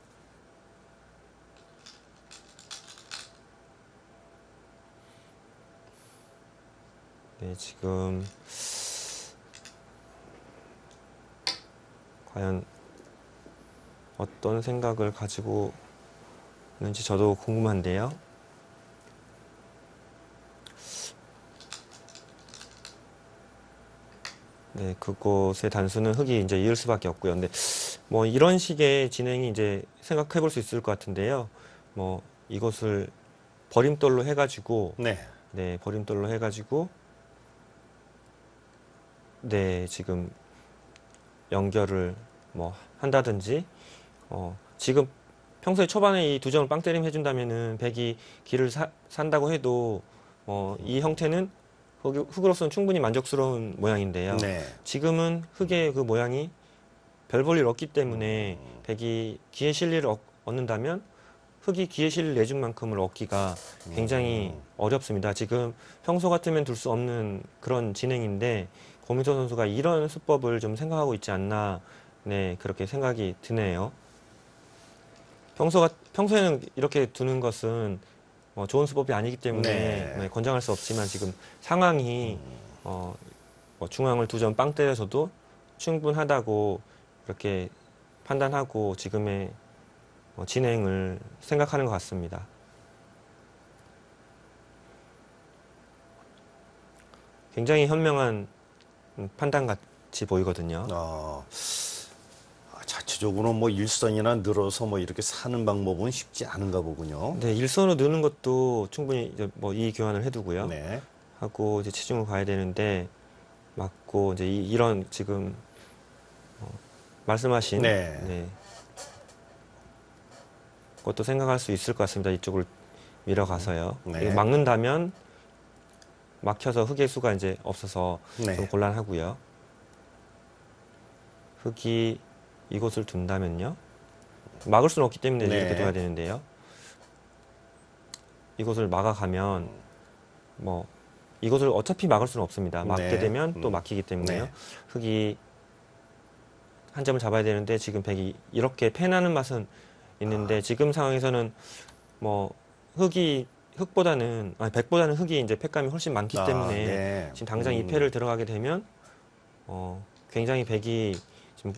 네, 지금 과연 어떤 생각을 가지고 있는지 저도 궁금한데요. 네, 그곳의 단수는 흙이 이제 이을 수밖에 없고요. 근데 뭐 이런 식의 진행이 이제 생각해 볼 수 있을 것 같은데요. 뭐 이것을 버림돌로 해가지고, 버림돌로 해가지고, 지금 연결을 뭐 한다든지, 지금 평소에 초반에 이 두 점을 빵 때림 해준다면은 백이 길을 산다고 해도, 이 형태는 흙으로서는 충분히 만족스러운 모양인데요. 지금은 흙의 그 모양이 별 볼 일 없기 때문에 백이 기의 실리를 얻는다면 흙이 기의 실리를 내준 만큼을 얻기가 굉장히 어렵습니다. 지금 평소 같으면 둘 수 없는 그런 진행인데 고민서 선수가 이런 수법을 좀 생각하고 있지 않나 그렇게 생각이 드네요. 평소에는 이렇게 두는 것은 좋은 수법이 아니기 때문에 권장할 수 없지만 지금 상황이 뭐 중앙을 두 점 빵 때려줘도 충분하다고 이렇게 판단하고 지금의 진행을 생각하는 것 같습니다. 굉장히 현명한 판단 같이 보이거든요.
자체적으로 뭐 일선이나 늘어서 뭐 이렇게 사는 방법은 쉽지 않은가 보군요.
네, 일선으로 느는 것도 충분히 이제 뭐 이 교환을 해두고요.
네.
하고 이제 치중을 가야 되는데 맞고 이제 이런 지금 말씀하신 그것도 생각할 수 있을 것 같습니다. 이쪽을 밀어가서요. 이거 막는다면 막혀서 흙의 수가 이제 없어서 좀 곤란하고요. 흙이 이곳을 둔다면요. 막을 수는 없기 때문에 이렇게 둬야 되는데요. 이곳을 막아가면 뭐 이것을 어차피 막을 수는 없습니다. 막게 되면 또 막히기 때문에요. 흙이 한 점을 잡아야 되는데 지금 백이 이렇게 패나는 맛은 있는데 지금 상황에서는 뭐 백보다는 흙이 이제 패감이 훨씬 많기 때문에 지금 당장 이 패를 들어가게 되면 굉장히 백이 지금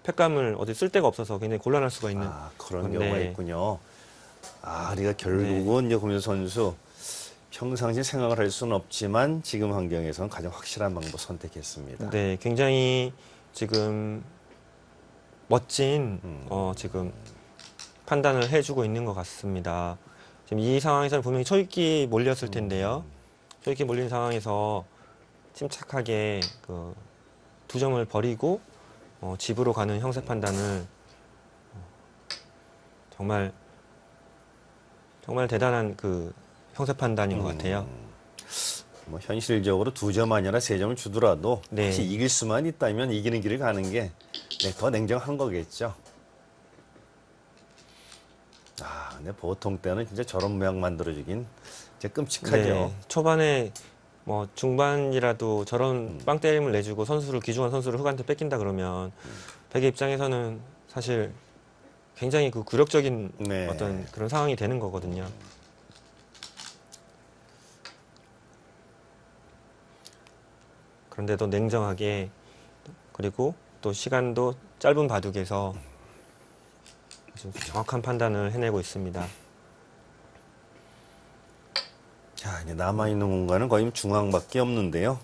패감을 어디 쓸 데가 없어서 굉장히 곤란할 수가 있는
그런 경우가 있군요. 우리가 결국은 이제 고민서 선수 평상시 생각을 할 수는 없지만 지금 환경에서는 가장 확실한 방법 선택했습니다.
네, 굉장히 지금 멋진 지금 판단을 해주고 있는 것 같습니다. 지금 이 상황에서는 분명히 초읽기 몰렸을 텐데요. 초읽기 몰린 상황에서 침착하게 그 2점을 버리고 집으로 가는 형세 판단을 정말 대단한 그 형세 판단인 것 같아요.
뭐 현실적으로 2점 아니라 3점을 주더라도
네.
혹시 이길 수만 있다면 이기는 길을 가는 게 더 냉정한 거겠죠. 근데 보통 때는 진짜 저런 모양 만들어주긴 진짜 끔찍하죠.
네, 초반에 뭐 중반이라도 저런 빵 때림을 내주고 귀중한 선수를 흑한테 뺏긴다 그러면 백의 입장에서는 사실 굉장히 그 굴욕적인
네.
어떤 그런 상황이 되는 거거든요. 그런데도 냉정하게, 그리고 또 시간도 짧은 바둑에서 지금 정확한 판단을 해내고 있습니다.
자, 이제 남아있는 공간은 거의 중앙밖에 없는데요.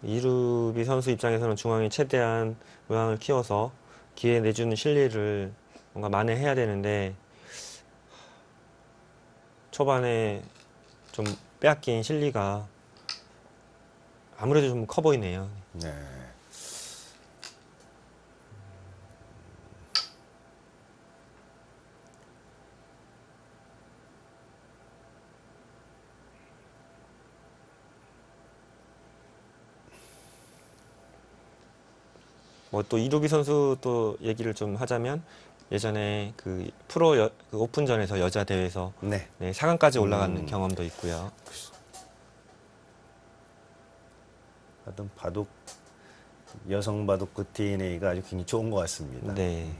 이루비 선수 입장에서는 중앙에 최대한 모양을 키워서 기회 내주는 실리를 뭔가 만회해야 되는데, 초반에 좀 빼앗긴 실리가 아무래도 좀 커 보이네요.
네.
뭐 또 이루비 선수 또 얘기를 좀 하자면, 예전에 그 그 오픈전에서 여자 대회에서
네.
4강까지 올라가는 경험도 있고요.
하여튼 여성 바둑 그 DNA가 아주 굉장히 좋은 것 같습니다.
네.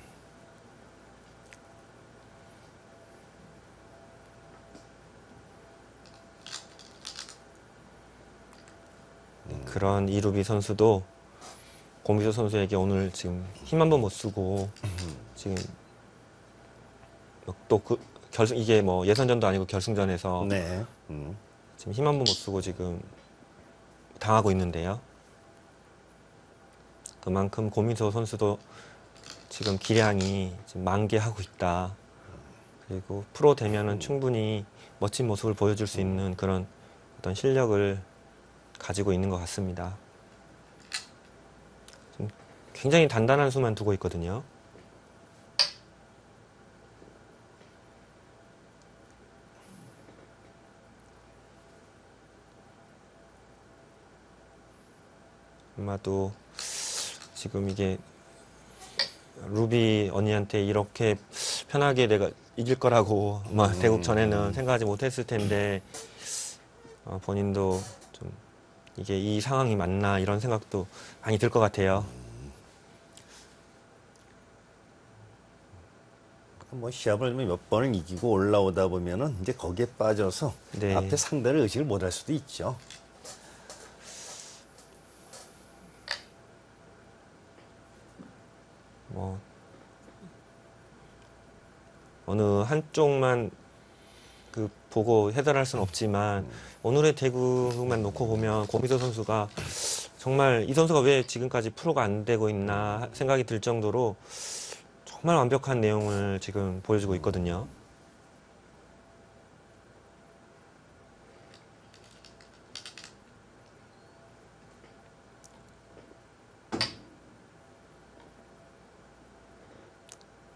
그런 이루비 선수도 고미소 선수에게 오늘 지금 힘 한 번 못 쓰고 지금 또 이게 뭐 예선전도 아니고 결승전에서
네.
지금 힘 한 번 못 쓰고 지금 당하고 있는데요. 그만큼 고미소 선수도 지금 기량이 지금 만개하고 있다. 그리고 프로 되면은 충분히 멋진 모습을 보여줄 수 있는 그런 어떤 실력을 가지고 있는 것 같습니다. 지금 굉장히 단단한 수만 두고 있거든요. 아마도 지금 이게 루비 언니한테 이렇게 편하게 내가 이길 거라고 아마 대국 전에는 생각하지 못했을 텐데, 본인도 좀 이게 이 상황이 맞나 이런 생각도 많이 들 것 같아요.
뭐 시합을 몇 번을 이기고 올라오다 보면은 이제 거기에 빠져서
네.
앞에 상대를 의식을 못 할 수도 있죠.
뭐 어느 한쪽만 그 보고 해설할 수는 없지만 오늘의 대국만 놓고 보면 고미소 선수가 정말 이 선수가 왜 지금까지 프로가 안 되고 있나 생각이 들 정도로 정말 완벽한 내용을 지금 보여주고 있거든요.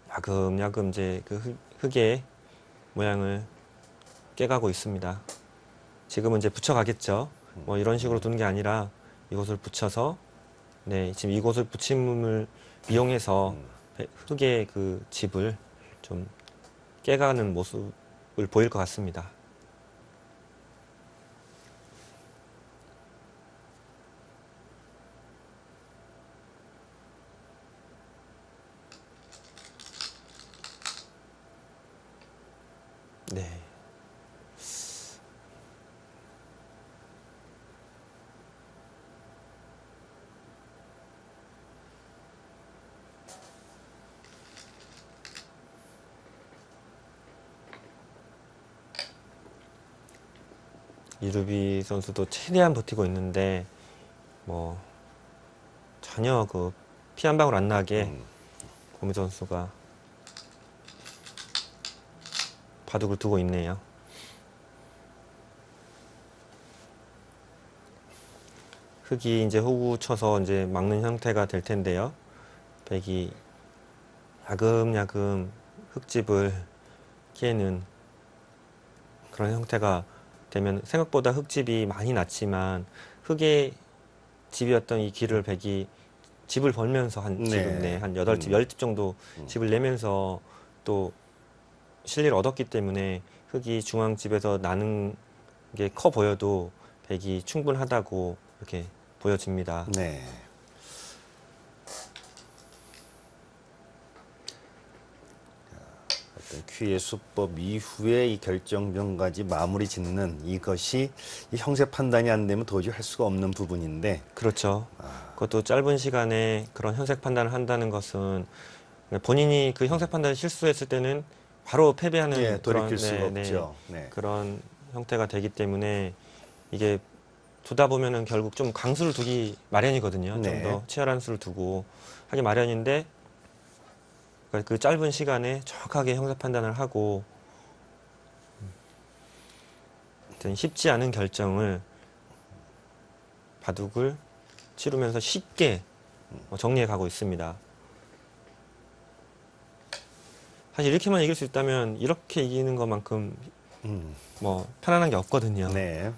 야금야금 이제 그 흙의 모양을 깨가고 있습니다. 지금은 이제 붙여가겠죠. 뭐 이런 식으로 두는 게 아니라 이곳을 붙여서, 지금 이곳을 붙임을 이용해서 흙의 그 집을 좀 깨가는 모습을 보일 것 같습니다. 네. 이루비 선수도 최대한 버티고 있는데 뭐 전혀 그 피 한 방울 안 나게 고미 선수가 바둑을 두고 있네요. 흙이 이제 호구 쳐서 이제 막는 형태가 될 텐데요. 백이 야금야금 흙집을 캐는 그런 형태가 되면 생각보다 흙집이 많이 났지만 흙의 집이었던 이 길을 백이 집을 벌면서 지금 한 8집, 10집 정도 집을 내면서 또 실리를 얻었기 때문에 흙이 중앙집에서 나는 게 커 보여도 백이 충분하다고 이렇게 보여집니다.
네. 어떤 퀴의 수법 이후에 이 결정전까지 마무리 짓는 이것이 이 형세 판단이 안 되면 도저히 할 수가 없는 부분인데.
그렇죠. 그것도 짧은 시간에 그런 현색 판단을 한다는 것은 본인이 그 형색 판단을 실수했을 때는 바로 패배하는
예, 돌이킬
그런,
수가 없죠. 네.
그런 형태가 되기 때문에 이게 두다 보면은 결국 좀 강수를 두기 마련이거든요.
네.
좀 더 치열한 수를 두고 하기 마련인데 그 짧은 시간에 정확하게 형사 판단을 하고 하여튼 쉽지 않은 결정을 바둑을 치르면서 쉽게 정리해 가고 있습니다. 사실 이렇게만 이길 수 있다면 이렇게 이기는 것만큼 뭐 편안한 게 없거든요.
네.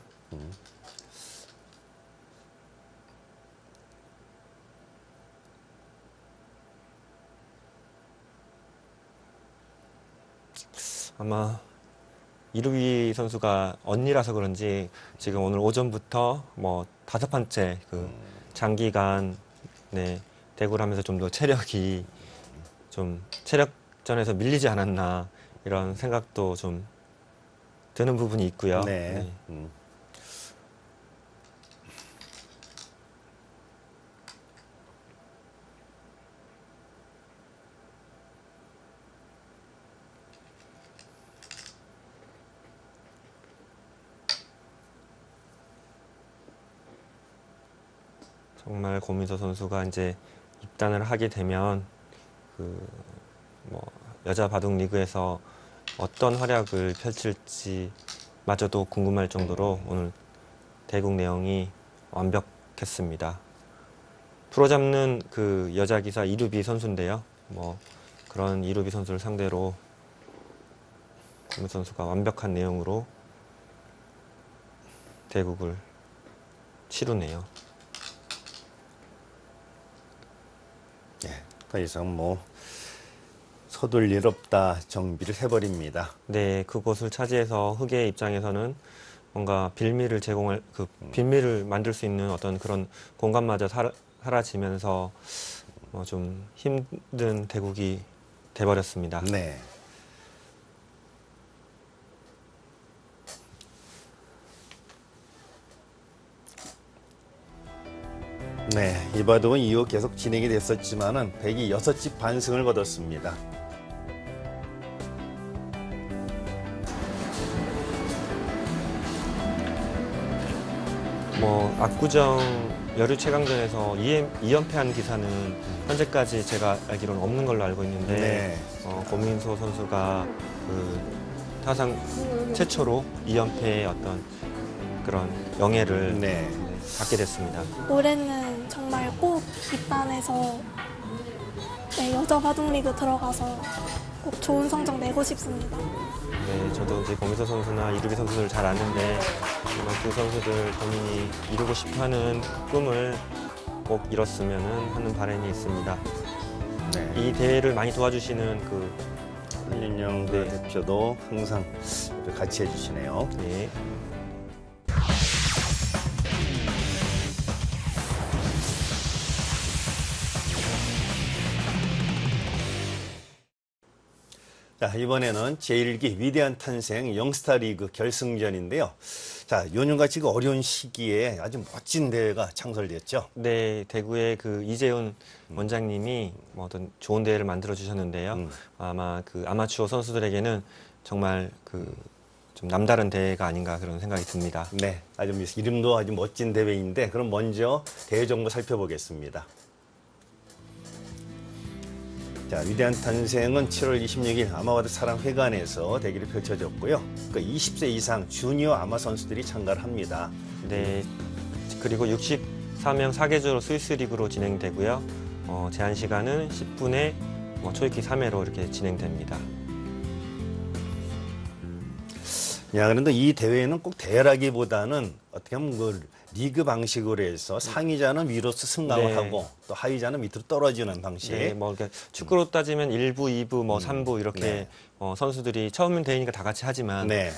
아마 이루기 선수가 언니라서 그런지 지금 오늘 오전부터 뭐 5판째 그 장기간 대구를 하면서 좀 더 체력이 좀 체력전에서 밀리지 않았나 이런 생각도 좀 드는 부분이 있고요.
네.
정말 고민서 선수가 이제 입단을 하게 되면 그 뭐 여자 바둑 리그에서 어떤 활약을 펼칠지 마저도 궁금할 정도로 오늘 대국 내용이 완벽했습니다. 프로잡는 그 여자 기사 이루비 선수인데요. 뭐 그런 이루비 선수를 상대로 고민서 선수가 완벽한 내용으로 대국을 치르네요.
예, 더 이상 뭐 서둘 일 없다 정비를 해버립니다.
네, 그곳을 차지해서 흑의 입장에서는 뭔가 빌미를 제공할 빌미를 만들 수 있는 어떤 그런 공간마저 사라지면서 좀 힘든 대국이 돼버렸습니다.
네. 네, 이 바둑은 이후 계속 진행이 됐었지만은 백이 6집 반승을 거뒀습니다.
뭐 압구정 여류 최강전에서 2연패한 기사는 현재까지 제가 알기로는 없는 걸로 알고 있는데
네.
고민소 선수가 그 타상 최초로 2연패의 어떤 그런 영예를
네.
갖게 됐습니다.
올해는 정말 꼭 입단해서 여자 바둑리그 들어가서 꼭 좋은 성적 내고 싶습니다.
네, 저도 이제 고민서 선수나 이루기 선수를 잘 아는데 정말 두 선수들 본인이 이루고 싶어하는 꿈을 꼭 이뤘으면 하는 바람이 있습니다.
네.
이 대회를 많이 도와주시는 그
한윤영
네.
대표도 항상 같이 해주시네요.
네,
자, 이번에는 제1기 위대한 탄생 영스타 리그 결승전인데요. 자, 요즘같이 그 어려운 시기에 아주 멋진 대회가 창설됐죠.
네, 대구의 그 이재훈 원장님이 뭐 어떤 좋은 대회를 만들어 주셨는데요. 아마 그 아마추어 선수들에게는 정말 그 좀 남다른 대회가 아닌가 그런 생각이 듭니다.
네, 아주 이름도 아주 멋진 대회인데 그럼 먼저 대회 정보 살펴보겠습니다. 자, 위대한 탄생은 7월 26일 아마바드 사랑회관에서 대결이 펼쳐졌고요. 그 20세 이상 주니어 아마 선수들이 참가를 합니다.
네, 그리고 64 4명 4개조로 스위스 리그로 진행되고요. 제한 시간은 10분에 초이킥 3회로 이렇게 진행됩니다.
야, 그런데 이 대회는 꼭 대회라기보다는 어떻게 하면 그 리그 방식으로 해서 상위자는 위로서 승강을
네.
하고 또 하위자는 밑으로 떨어지는 방식.
네, 뭐 이렇게 축구로 따지면 1부, 2부, 뭐 3부 이렇게
네.
선수들이 처음 대회니까 다 같이 하지만
네.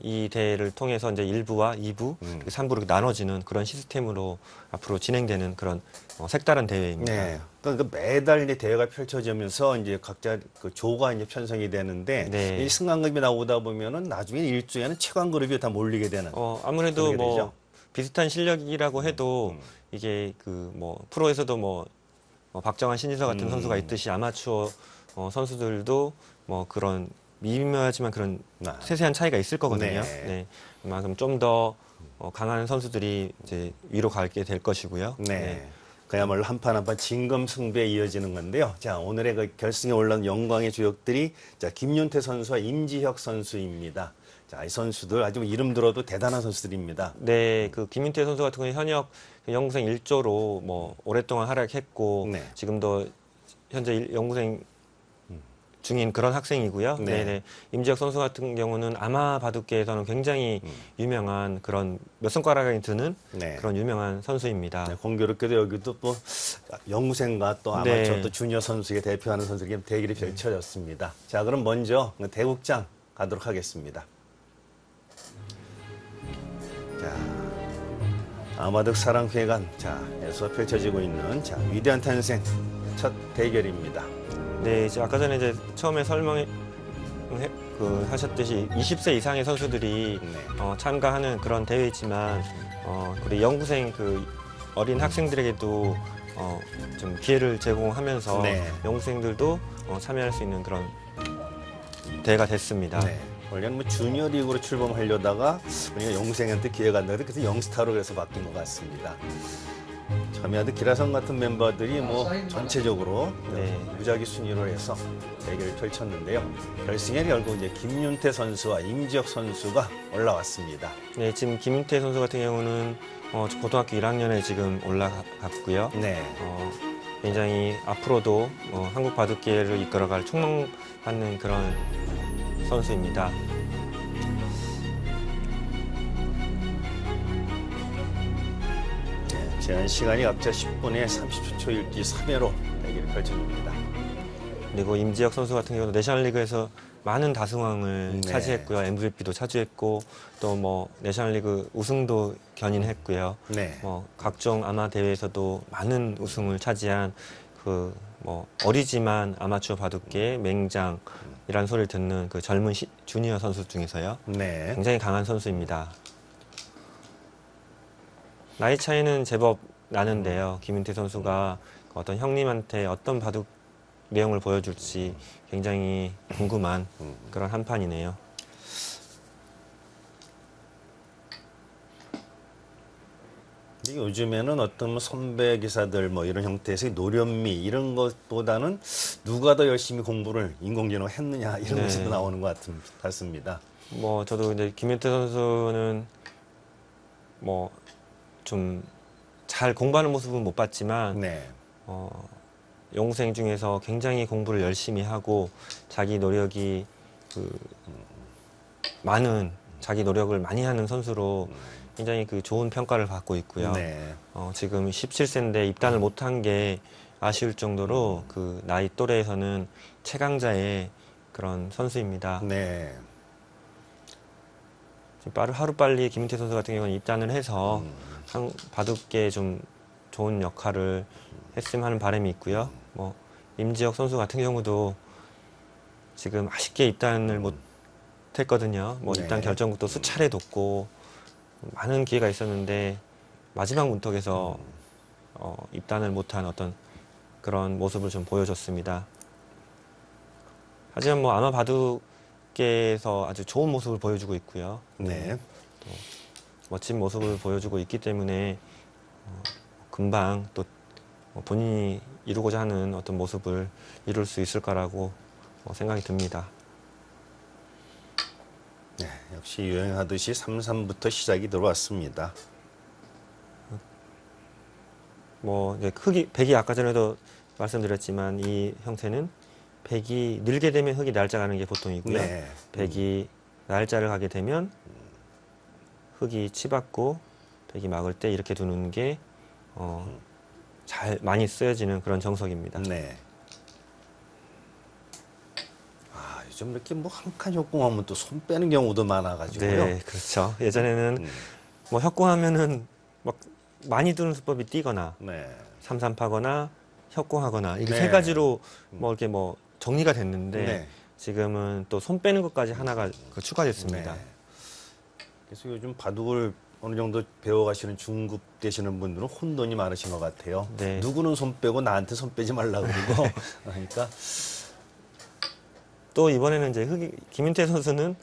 이 대회를 통해서 이제 1부와 2부, 3부로 이렇게 나눠지는 그런 시스템으로 앞으로 진행되는 그런 색다른 대회입니다.
네. 그러니까 매달 이제 대회가 펼쳐지면서 이제 각자 그 조가 이제 편성이 되는데
네.
이 승강급이 나오다 보면은 나중에 일주에는 최강 그룹이 다 몰리게 되는.
아무래도
그러게
뭐
되죠.
비슷한 실력이라고 해도 이게 그 뭐 프로에서도 뭐 박정환, 신지서 같은 선수가 있듯이 아마추어 선수들도 뭐 그런 미묘하지만 그런
아.
세세한 차이가 있을 거거든요.
네.
네. 그만큼 좀 더 강한 선수들이 이제 위로 가게 될 것이고요.
네. 그야말로 한판 한판 진검승부에 이어지는 건데요. 자, 오늘의 그 결승에 올라온 영광의 주역들이 자, 김윤태 선수와 임지혁 선수입니다. 자, 이 선수들 아주 이름 들어도 대단한 선수들입니다.
네, 그 김윤태 선수 같은 경우는 현역 영구생 1조로 뭐 오랫동안 활약했고
네.
지금도 현재 영구생 중인 그런 학생이고요.
네.
네. 네. 임지혁 선수 같은 경우는 아마 바둑계에서는 굉장히 유명한 그런 몇 손가락이 드는
네.
그런 유명한 선수입니다.
네, 공교롭게도 여기도 또 영구생과 또 아마추어
네.
또 주니어 선수에 대표하는 선수에게 대결이 펼쳐졌습니다. 자, 그럼 먼저 대국장 가도록 하겠습니다. 자, 아마득 사랑회관 자에서 펼쳐지고 있는 자 위대한 탄생 첫 대결입니다.
네, 이제 아까 전에 이제 처음에 하셨듯이 20세 이상의 선수들이
네.
참가하는 그런 대회지만 우리 영구생 그 어린 학생들에게도 좀 기회를 제공하면서
네.
영구생들도 참여할 수 있는 그런 대회가 됐습니다.
네. 원래는 뭐 주니어 리그로 출범하려다가 우리가 영구생한테 기회가 안 나서 그래서 영스타로 그래서 바뀐 것 같습니다. 참여하던 기라성 같은 멤버들이 뭐 전체적으로
네.
무작위 순위로 해서 대결을 펼쳤는데요. 결승에 결국 이제 김윤태 선수와 임지혁 선수가 올라왔습니다.
네, 지금 김윤태 선수 같은 경우는 고등학교 1학년에 지금 올라갔고요.
네.
굉장히 앞으로도 한국 바둑계를 이끌어갈 촉망받는 그런 선수입니다.
제한 시간이 앞차 10분에 30초 읽기 3회로 대결이 펼쳐집니다.
그리고 임지혁 선수 같은 경우도 내셔널리그에서 많은 다승왕을
네.
차지했고요. MVP도 차지했고 또 뭐 내셔널리그 우승도 견인했고요.
네.
각종 아마 대회에서도 많은 우승을 차지한 그 뭐 어리지만 아마추어 바둑계의 맹장이라는 소리를 듣는 그 젊은 주니어 선수 중에서요.
네.
굉장히 강한 선수입니다. 나이 차이는 제법 나는데요. 김윤태 선수가 어떤 형님한테 어떤 바둑 내용을 보여줄지 굉장히 궁금한 그런 한판이네요.
요즘에는 어떤 선배 기사들 뭐 이런 형태에서 노련미 이런 것보다는 누가 더 열심히 공부를 인공지능으로 했느냐 이런
네.
것도 나오는 것 같습니다.
저도 이제 김윤태 선수는 좀 잘 공부하는 모습은 못 봤지만
네.
영생 중에서 굉장히 공부를 열심히 하고 자기 노력이 많은 자기 노력을 많이 하는 선수로 굉장히 그 좋은 평가를 받고 있고요.
네.
지금 17세인데 입단을 못한 게 아쉬울 정도로 그 나이 또래에서는 최강자의 그런 선수입니다.
네.
하루빨리 김윤태 선수 같은 경우는 입단을 해서 바둑계에 좀 좋은 역할을 했으면 하는 바람이 있고요. 임지혁 선수 같은 경우도 지금 아쉽게 입단을 못 했거든요.
네.
입단 결정국도 수차례 뒀고 많은 기회가 있었는데 마지막 문턱에서 입단을 못한 어떤 그런 모습을 좀 보여줬습니다. 하지만 아마 바둑계에서 아주 좋은 모습을 보여주고 있고요.
네.
또 멋진 모습을 보여주고 있기 때문에 금방 또 본인이 이루고자 하는 어떤 모습을 이룰 수 있을 거라고 생각이 듭니다.
네. 역시 유행하듯이 3-3부터 시작이 들어왔습니다.
뭐 이제 백이 아까 전에도 말씀드렸지만 이 형태는 백이 늘게 되면 흙이 날짜 가는 게 보통이고요.
네.
백이 날짜를 가게 되면 흙이 치받고 백이 막을 때 이렇게 두는 게 잘 많이 쓰여지는 그런 정석입니다.
네. 아, 요즘 이렇게 뭐 한 칸 협공하면 또 손 빼는 경우도 많아가지고요.
네, 그렇죠. 예전에는
음.
뭐 협공하면은 막 많이 두는 수법이 띄거나
네.
삼삼파거나 협공하거나 이렇게
네.
세 가지로 뭐 이렇게 뭐 정리가 됐는데
네.
지금은 또 손 빼는 것까지 하나가 추가됐습니다.
네. 그래서 요즘 바둑을 어느 정도 배워가시는 중급 되시는 분들은 혼돈이 많으신 것 같아요.
네.
누구는 손 빼고 나한테 손 빼지 말라고 그러고 그러니까
또 이번에는 이제 김윤태 선수는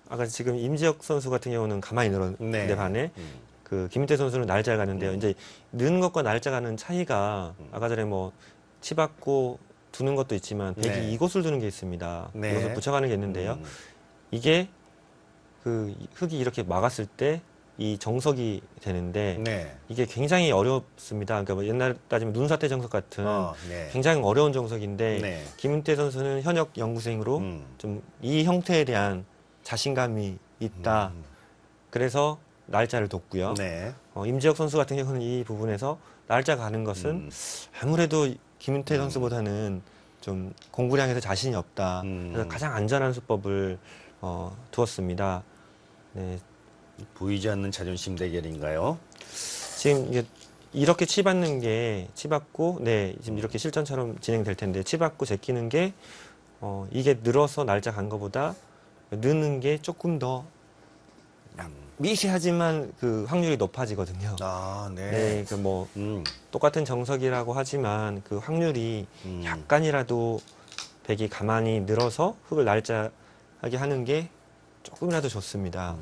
아까 지금 임지혁 선수 같은 경우는 가만히 늘었는데
네.
반해 그 김윤태 선수는 날짜 가는데요. 이제 느는 것과 날짜 가는 차이가 아까 전에 뭐 치받고 두는 것도 있지만 백이
네.
이곳을 두는 게 있습니다.
네.
이곳을 붙여가는 게 있는데요.
음.
이게 그 흙이 이렇게 막았을 때 이 정석이 되는데
네.
이게 굉장히 어렵습니다. 그러니까 뭐 옛날 따지면 눈사태 정석 같은
네.
굉장히 어려운 정석인데
네.
김은태 선수는 현역 연구생으로
음.
좀 이 형태에 대한 자신감이 있다. 그래서 날짜를 뒀고요.
네.
임지혁 선수 같은 경우는 이 부분에서 날짜 가는 것은 아무래도 김은태 선수보다는 좀 공부량에서 자신이 없다. 그래서 가장 안전한 수법을 두었습니다. 네,
보이지 않는 자존심 대결인가요?
지금 이게 이렇게 치받는 게 치받고 네 지금 이렇게 실전처럼 진행될 텐데 치받고 제끼는 게 이게 늘어서 날짜 간 거보다 느는 게 조금 더 미세하지만 그 확률이 높아지거든요.
아, 네.
네, 그 뭐 똑같은 정석이라고 하지만 그 확률이 약간이라도 백이 가만히 늘어서 흙을 날짜하게 하는 게 조금이라도 좋습니다.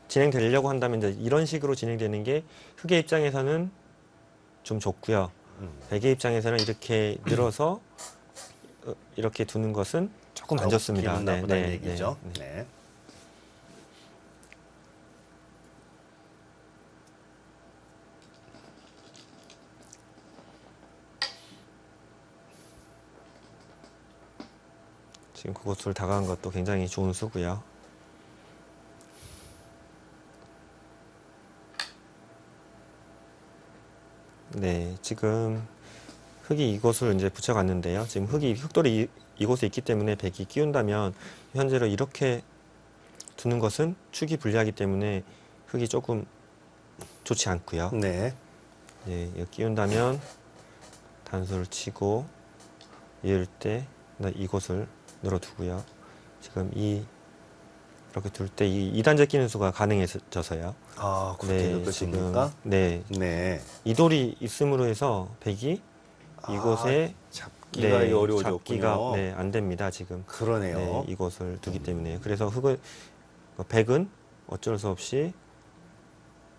진행되려고 한다면 이제 이런 식으로 진행되는 게 흙의 입장에서는 좀 좋고요. 백의 입장에서는 이렇게 늘어서 이렇게 두는 것은 조금 안 좋습니다.
기분 나쁘다는 얘기죠.
네.
네.
지금 그곳을 다가간 것도 굉장히 좋은 수고요. 네, 지금 흙이 이곳을 이제 붙여갔는데요. 지금 흙돌이 이곳에 있기 때문에 백이 끼운다면 현재로 이렇게 두는 것은 축이 불리하기 때문에 흙이 조금 좋지 않고요.
네.
예, 이거 끼운다면 단수를 치고 이을 때 이곳을 늘어두고요. 지금 이렇게 둘 때 이 2단제 끼는 수가 가능해져서요.
아, 그렇게 느껴집니까?
네,
네.
이 돌이 있음으로 해서 백이 이곳에
잡기가 어려워졌군요.
잡기가 안 됩니다. 지금
그러네요.
네, 이곳을 두기 때문에 그래서 백은 어쩔 수 없이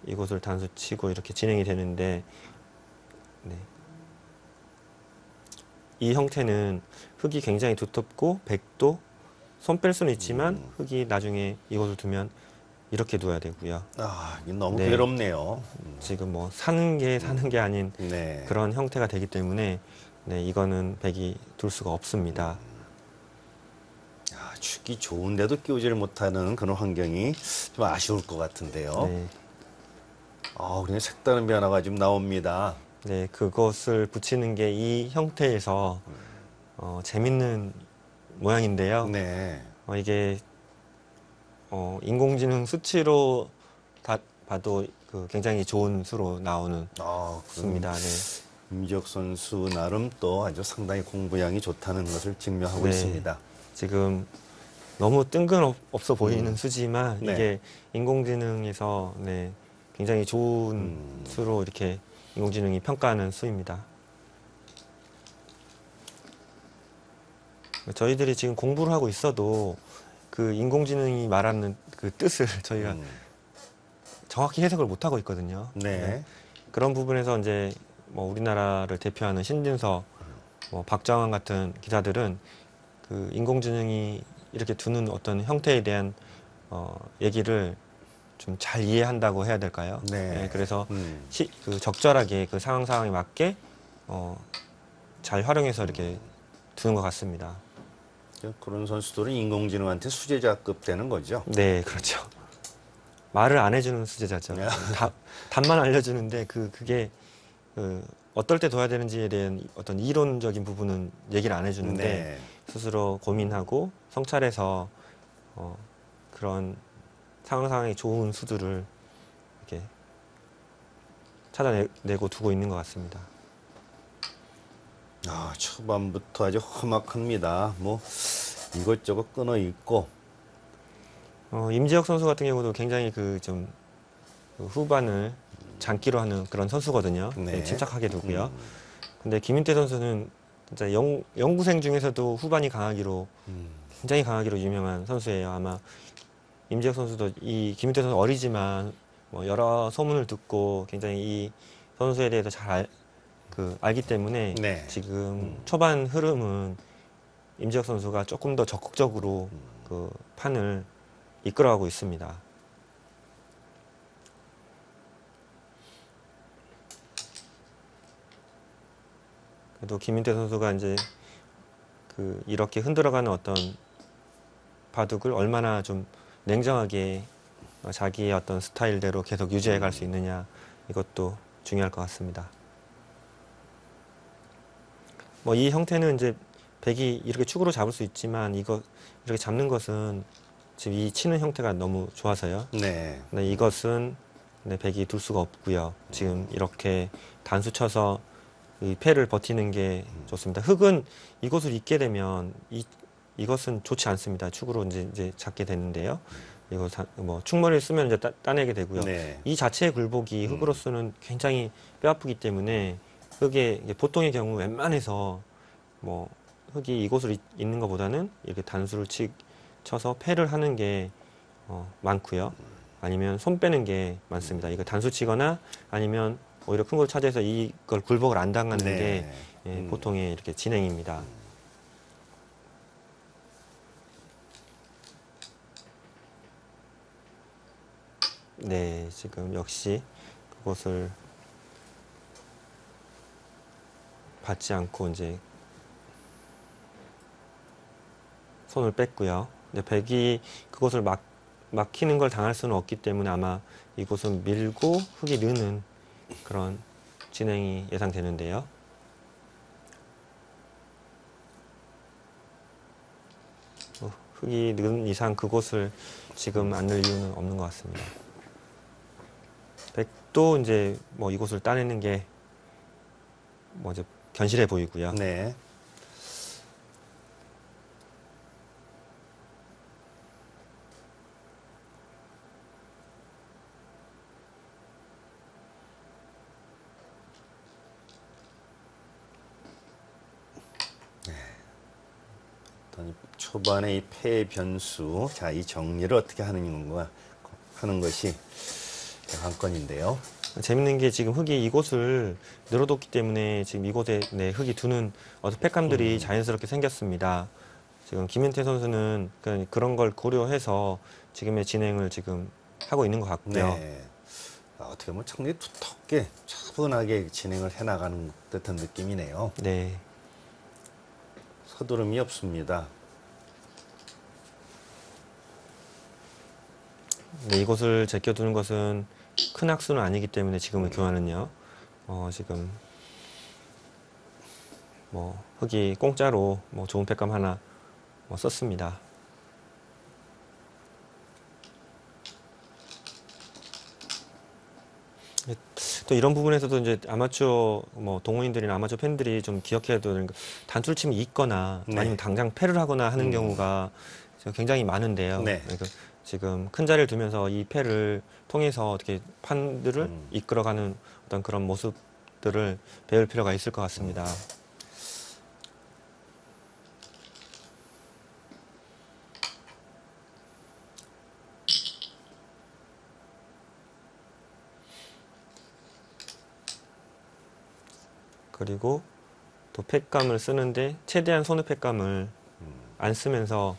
이곳을 단수 치고 이렇게 진행이 되는데 네. 이 형태는 흙이 굉장히 두텁고 백도 손 뺄 수는 있지만 흙이 나중에 이곳을 두면 이렇게 둬야 되고요.
아, 이게 너무
네.
괴롭네요.
지금 뭐 사는 게 아닌
네.
그런 형태가 되기 때문에 네, 이거는 백이 둘 수가 없습니다.
아, 축이 좋은데도 끼우지를 못하는 그런 환경이 좀 아쉬울 것 같은데요.
네,
아, 그냥 색다른 변화가 좀 나옵니다.
네, 그것을 붙이는 게 이 형태에서 재밌는 모양인데요.
네.
이게 인공지능 수치로 봐도 굉장히 좋은 수로 나오는
아,
수입니다. 네.
임지혁 선수 나름 또 아주 상당히 공부량이 좋다는 것을 증명하고
네.
있습니다.
지금 너무 뜬금없어 보이는 수지만
네.
이게 인공지능에서 네, 굉장히 좋은 수로 이렇게 인공지능이 평가하는 수입니다. 저희들이 지금 공부를 하고 있어도 그 인공지능이 말하는 그 뜻을 저희가 정확히 해석을 못 하고 있거든요.
네.
그런 부분에서 이제 뭐 우리나라를 대표하는 신진서, 뭐 박정환 같은 기사들은 그 인공지능이 이렇게 두는 어떤 형태에 대한 얘기를 좀 잘 이해한다고 해야 될까요?
네.
그래서 그 적절하게 그 상황에 맞게 잘 활용해서 이렇게 두는 것 같습니다.
그런 선수들은 인공지능한테 수제자급 되는 거죠.
네, 그렇죠. 말을 안 해주는 수제자죠.
네.
답만 알려주는데 그게 어떨 때 둬야 되는지에 대한 어떤 이론적인 부분은 얘기를 안 해주는데
네.
스스로 고민하고 성찰해서 그런 상황이 좋은 수들을 이렇게 찾아내고 두고 있는 것 같습니다.
아, 초반부터 아주 험악합니다. 뭐 이것저것 끊어 있고.
임지혁 선수 같은 경우도 굉장히 그 후반을 장기로 하는 그런 선수거든요.
네.
침착하게 두고요. 근데 김윤태 선수는 진짜 연구생 중에서도 후반이 강하기로 굉장히 강하기로 유명한 선수예요. 아마 임지혁 선수도 이 김윤태 선수 어리지만 뭐 여러 소문을 듣고 굉장히 이 선수에 대해서 잘 알기 때문에
네.
지금 초반 흐름은 임지혁 선수가 조금 더 적극적으로 그 판을 이끌어가고 있습니다. 그래도 김민태 선수가 이제 이렇게 흔들어가는 어떤 바둑을 얼마나 좀 냉정하게 자기의 어떤 스타일대로 계속 유지해 갈 수 있느냐, 이것도 중요할 것 같습니다. 뭐 이 형태는 이제 백이 이렇게 축으로 잡을 수 있지만 이렇게 잡는 것은 지금 이 치는 형태가 너무 좋아서요.
네.
근데 이것은 백이 둘 수가 없고요. 지금 이렇게 단수 쳐서 이 패를 버티는 게 좋습니다. 흑은 이곳을 잇게 되면 이것은 좋지 않습니다. 축으로 이제 잡게 되는데요. 이거 뭐 축머리를 쓰면 이제 따내게 되고요.
네.
이 자체의 굴복이 흑으로서는 굉장히 뼈 아프기 때문에 흑의 보통의 경우 웬만해서 뭐 흑이 이곳을 잇는 것보다는 이렇게 단수를 쳐서 패를 하는 게 많고요. 아니면 손 빼는 게 많습니다. 이거 단수 치거나 아니면 오히려 큰 걸 차지해서 이걸 굴복을 안 당하는
네.
게 보통의 이렇게 진행입니다. 네, 지금 역시 그것을 받지 않고 이제 손을 뺐고요. 근데 백이 그것을 막히는 걸 당할 수는 없기 때문에 아마 이곳은 밀고 흑이 느는 그런 진행이 예상되는데요. 흑이 는 이상 그곳을 지금 안 늘 이유는 없는 것 같습니다. 백도 이제 뭐 이곳을 따내는 게 뭐 이제 견실해 보이고요.
네. 초반에 이 패의 변수, 자, 이 정리를 어떻게 하는 것이 관건인데요.
재밌는 게 지금 흑이 이곳을 늘어뒀기 때문에 지금 이곳에 흑이 두는 어떤 팩감들이 자연스럽게 생겼습니다. 지금 김윤태 선수는 그런 걸 고려해서 지금의 진행을 지금 하고 있는 것 같고요.
네. 어떻게 보면 상당히 두텁게 차분하게 진행을 해나가는 듯한 느낌이네요.
네.
서두름이 없습니다.
네, 이곳을 제껴두는 것은 큰 학수는 아니기 때문에 지금의 교환은요. 지금 뭐 흑이 공짜로 뭐 좋은 팩감 하나 썼습니다. 또 이런 부분에서도 이제 아마추어 뭐 동호인들이나 아마추어 팬들이 좀 기억해야 되는 거, 단수를 치면 있거나
네.
아니면 당장 패를 하거나 하는 경우가 굉장히 많은데요.
네.
그러니까 지금 큰 자리를 두면서 이 패를 통해서 어떻게 판들을 이끌어가는 어떤 그런 모습들을 배울 필요가 있을 것 같습니다. 그리고 또 팩감을 쓰는데 최대한 손의 팩감을 안 쓰면서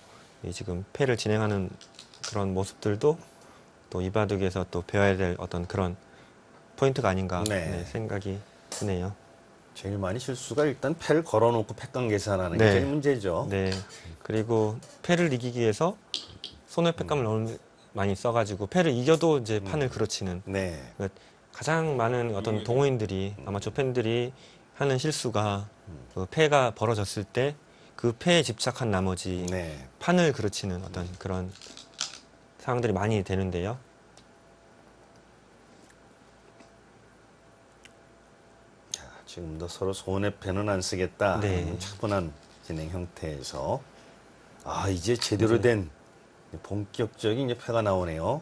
지금 패를 진행하는 그런 모습들도 또 이 바둑에서 또 배워야 될 어떤 그런 포인트가 아닌가
네.
생각이 드네요.
제일 많이 실수가 일단 패를 걸어놓고 패강 계산하는 게
네.
제일 문제죠.
네. 그리고 패를 이기기 위해서 손에 패감을 너무 많이 써가지고 패를 이겨도 이제 판을 그르치는
네.
가장 많은 어떤 동호인들이 아마추어 팬들이 하는 실수가 그 패가 벌어졌을 때 그 패에 집착한 나머지
네.
판을 그르치는 어떤 그런 상황들이 많이 되는데요.
지금도 서로 손에 패는 안 쓰겠다.
네.
하는 차분한 진행 형태에서 이제 제대로 된 본격적인 이제 패가 나오네요.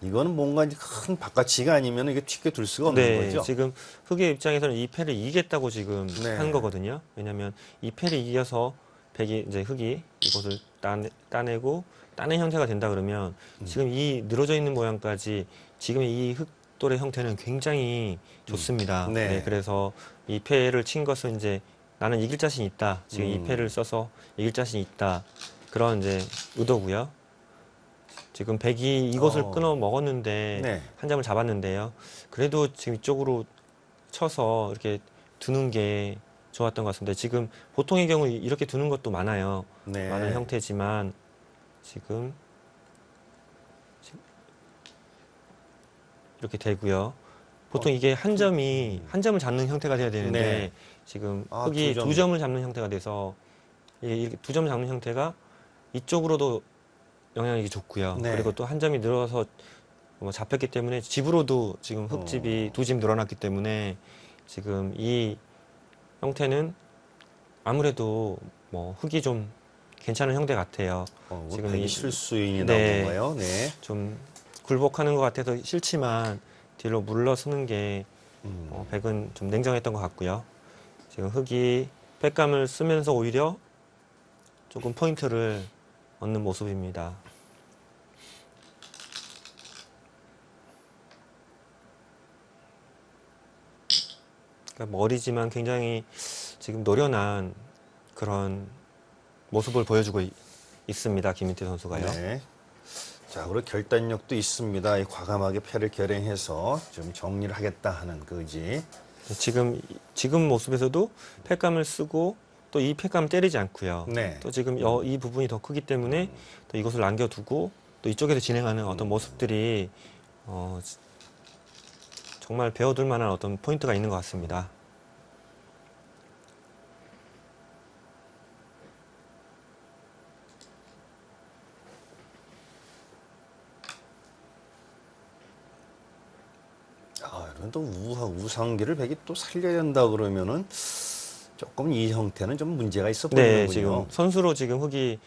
이거는 뭔가 이제 큰 바깥치가 아니면 이게 쉽게 둘 수가 없는
네,
거죠.
지금 흑의 입장에서는 이 패를 이기겠다고 지금
네.
한 거거든요. 왜냐하면 이 패를 이겨서 백이 이제 흑이 이것을 따낸 형태가 된다 그러면 지금 이 늘어져 있는 모양까지 지금의 이 흑돌의 형태는 굉장히 좋습니다.
네.
네, 그래서 이 패를 친 것은 이제 나는 이길 자신 있다. 지금 이 패를 써서 이길 자신 있다. 그런 이제 의도고요. 지금 백이 이것을 끊어 먹었는데
네.
한 점을 잡았는데요. 그래도 지금 이쪽으로 쳐서 이렇게 두는 게 좋았던 것 같습니다. 지금 보통의 경우 이렇게 두는 것도 많아요.
네.
많은 형태지만 지금 이렇게 되고요. 보통 이게 한 점을 잡는 형태가 돼야 되는데
네.
지금
아,
흑이
두 점.
두 점을 잡는 형태가 돼서 이렇게 두 점을 잡는 형태가 이쪽으로도 영향이 좋고요.
네.
그리고 또 한 점이 늘어서 뭐 잡혔기 때문에 집으로도 지금 흑집이 두 집 늘어났기 때문에 지금 이 형태는 아무래도 뭐 흑이 좀 괜찮은 형태 같아요.
지금
지금
이
이-
실수인이
네.
나온 거예요. 네.
좀 굴복하는 것 같아서 싫지만 뒤로 물러서는 게 백은 좀 냉정했던 것 같고요. 지금 흑이 백감을 쓰면서 오히려 조금 포인트를 얻는 모습입니다. 그러니까 어리지만 굉장히 지금 노련한 그런 모습을 보여주고 있습니다. 김민태 선수가요.
네. 자, 그리고 결단력도 있습니다. 이 과감하게 패를 결행해서 좀 정리를 하겠다 하는 그 의지.
지금 모습에서도 팩감을 쓰고 또 이 팩감을 때리지 않고요.
네.
또 지금 이 부분이 더 크기 때문에 또 이것을 남겨두고 또 이쪽에서 진행하는 어떤 모습들이 정말 배워둘 만한 어떤 포인트가 있는 것 같습니다.
이런 또 우상기를 백이 또 살려야 한다 그러면은 조금 이 형태는 좀 문제가 있어
네,
보이는군요.
지금 선수로 지금 흑이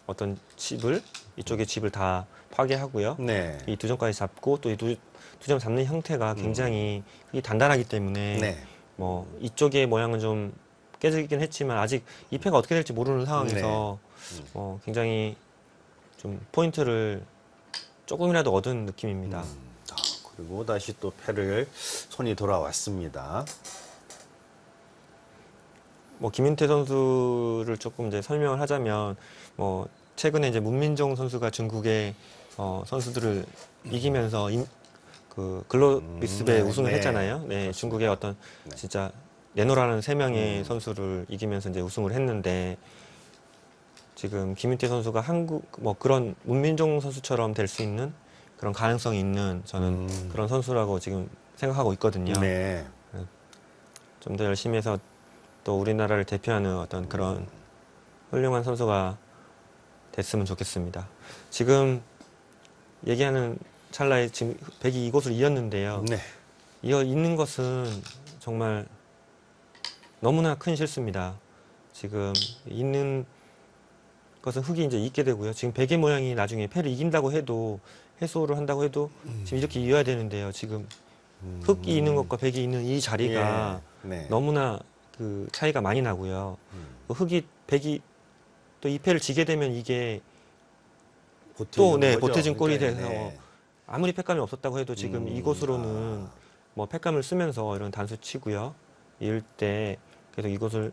어떤 집을 이쪽에 집을 다 파괴하고요.
네.
이 두 점까지 잡고 또 이 두 점 잡는 형태가 굉장히 흑이 단단하기 때문에
네.
이쪽의 모양은 좀 깨지긴 했지만 아직 이 패가 어떻게 될지 모르는 상황에서 굉장히 좀 포인트를 조금이라도 얻은 느낌입니다.
그리고 다시 또 패를 손이 돌아왔습니다.
김인태 선수를 조금 이제 설명을 하자면 최근에 이제 문민종 선수가 중국의 선수들을 이기면서 그 글로비스배 우승을
네.
했잖아요. 네, 중국의 어떤 진짜 네노라는 세 명의 선수를 이기면서 이제 우승을 했는데 지금 김인태 선수가 그런 문민종 선수처럼 될 수 있는 그런 가능성이 있는 저는 그런 선수라고 지금 생각하고 있거든요.
네.
좀 더 열심히 해서 또 우리나라를 대표하는 어떤 그런 훌륭한 선수가 됐으면 좋겠습니다. 지금 얘기하는 찰나에 지금 백이 이곳을 이었는데요.
네.
이어 있는 것은 정말 너무나 큰 실수입니다. 지금 있는 것은 흑이 이제 있게 되고요. 지금 백의 모양이 나중에 패를 이긴다고 해도 해소를 한다고 해도 지금 이렇게 이어야 되는데요. 지금 흑이 있는 것과 백이 있는 이 자리가
예. 네.
너무나 그 차이가 많이 나고요. 백이 또 이 패를 지게 되면 이게 또 보태진 꼴이 돼서
네.
아무리 팩감이 없었다고 해도 지금 이곳으로는 팩감을 쓰면서 이런 단수 치고요. 이럴 때 계속 이것을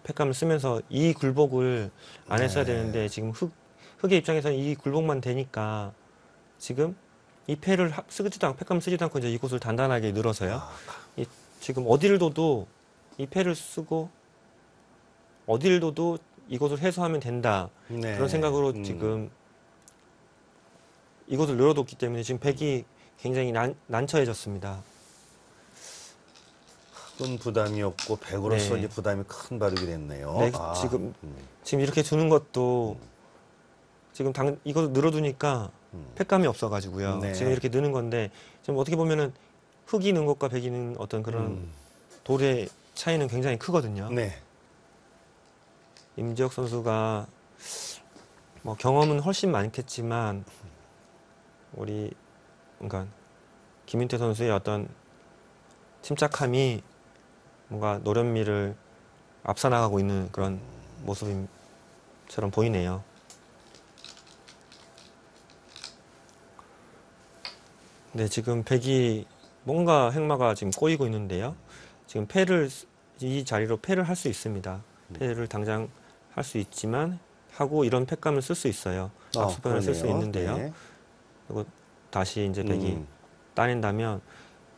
팩감을 쓰면서 이 굴복을 안 했어야 되는데 지금 흑의 입장에서는 이 굴복만 되니까 지금 이 패를 쓰지도 않고 패감을 쓰지도 않고 이제 이곳을 단단하게 늘어서요. 지금 어디를 둬도 이 패를 쓰고 어디를 둬도 이곳을 해소하면 된다.
네.
그런 생각으로 지금 이곳을 늘어뒀기 때문에 지금 백이 굉장히 난처해졌습니다.
큰 부담이었고 백으로서
네.
이제 부담이 큰 바둑이 됐네요.
네,
아,
지금 이렇게 두는 것도 지금 이거 늘어두니까 팩감이 없어가지고요.
네.
지금 이렇게 느는 건데 지금 어떻게 보면은 흑이 는 것과 백이 는 어떤 그런 돌의 차이는 굉장히 크거든요.
네.
임지혁 선수가 뭐 경험은 훨씬 많겠지만 우리 그러니까 김윤태 선수의 어떤 침착함이 뭔가 노련미를 앞서 나가고 있는 그런 모습처럼 보이네요. 네, 지금 백이 뭔가 행마가 지금 꼬이고 있는데요. 지금 이 자리로 패를 할 수 있습니다. 패를 당장 할 수 있지만 하고 이런 패감을 쓸 수 있어요. 악수패를 쓸 수
그러네요.
있는데요.
네.
그리고 다시 이제 백이 따낸다면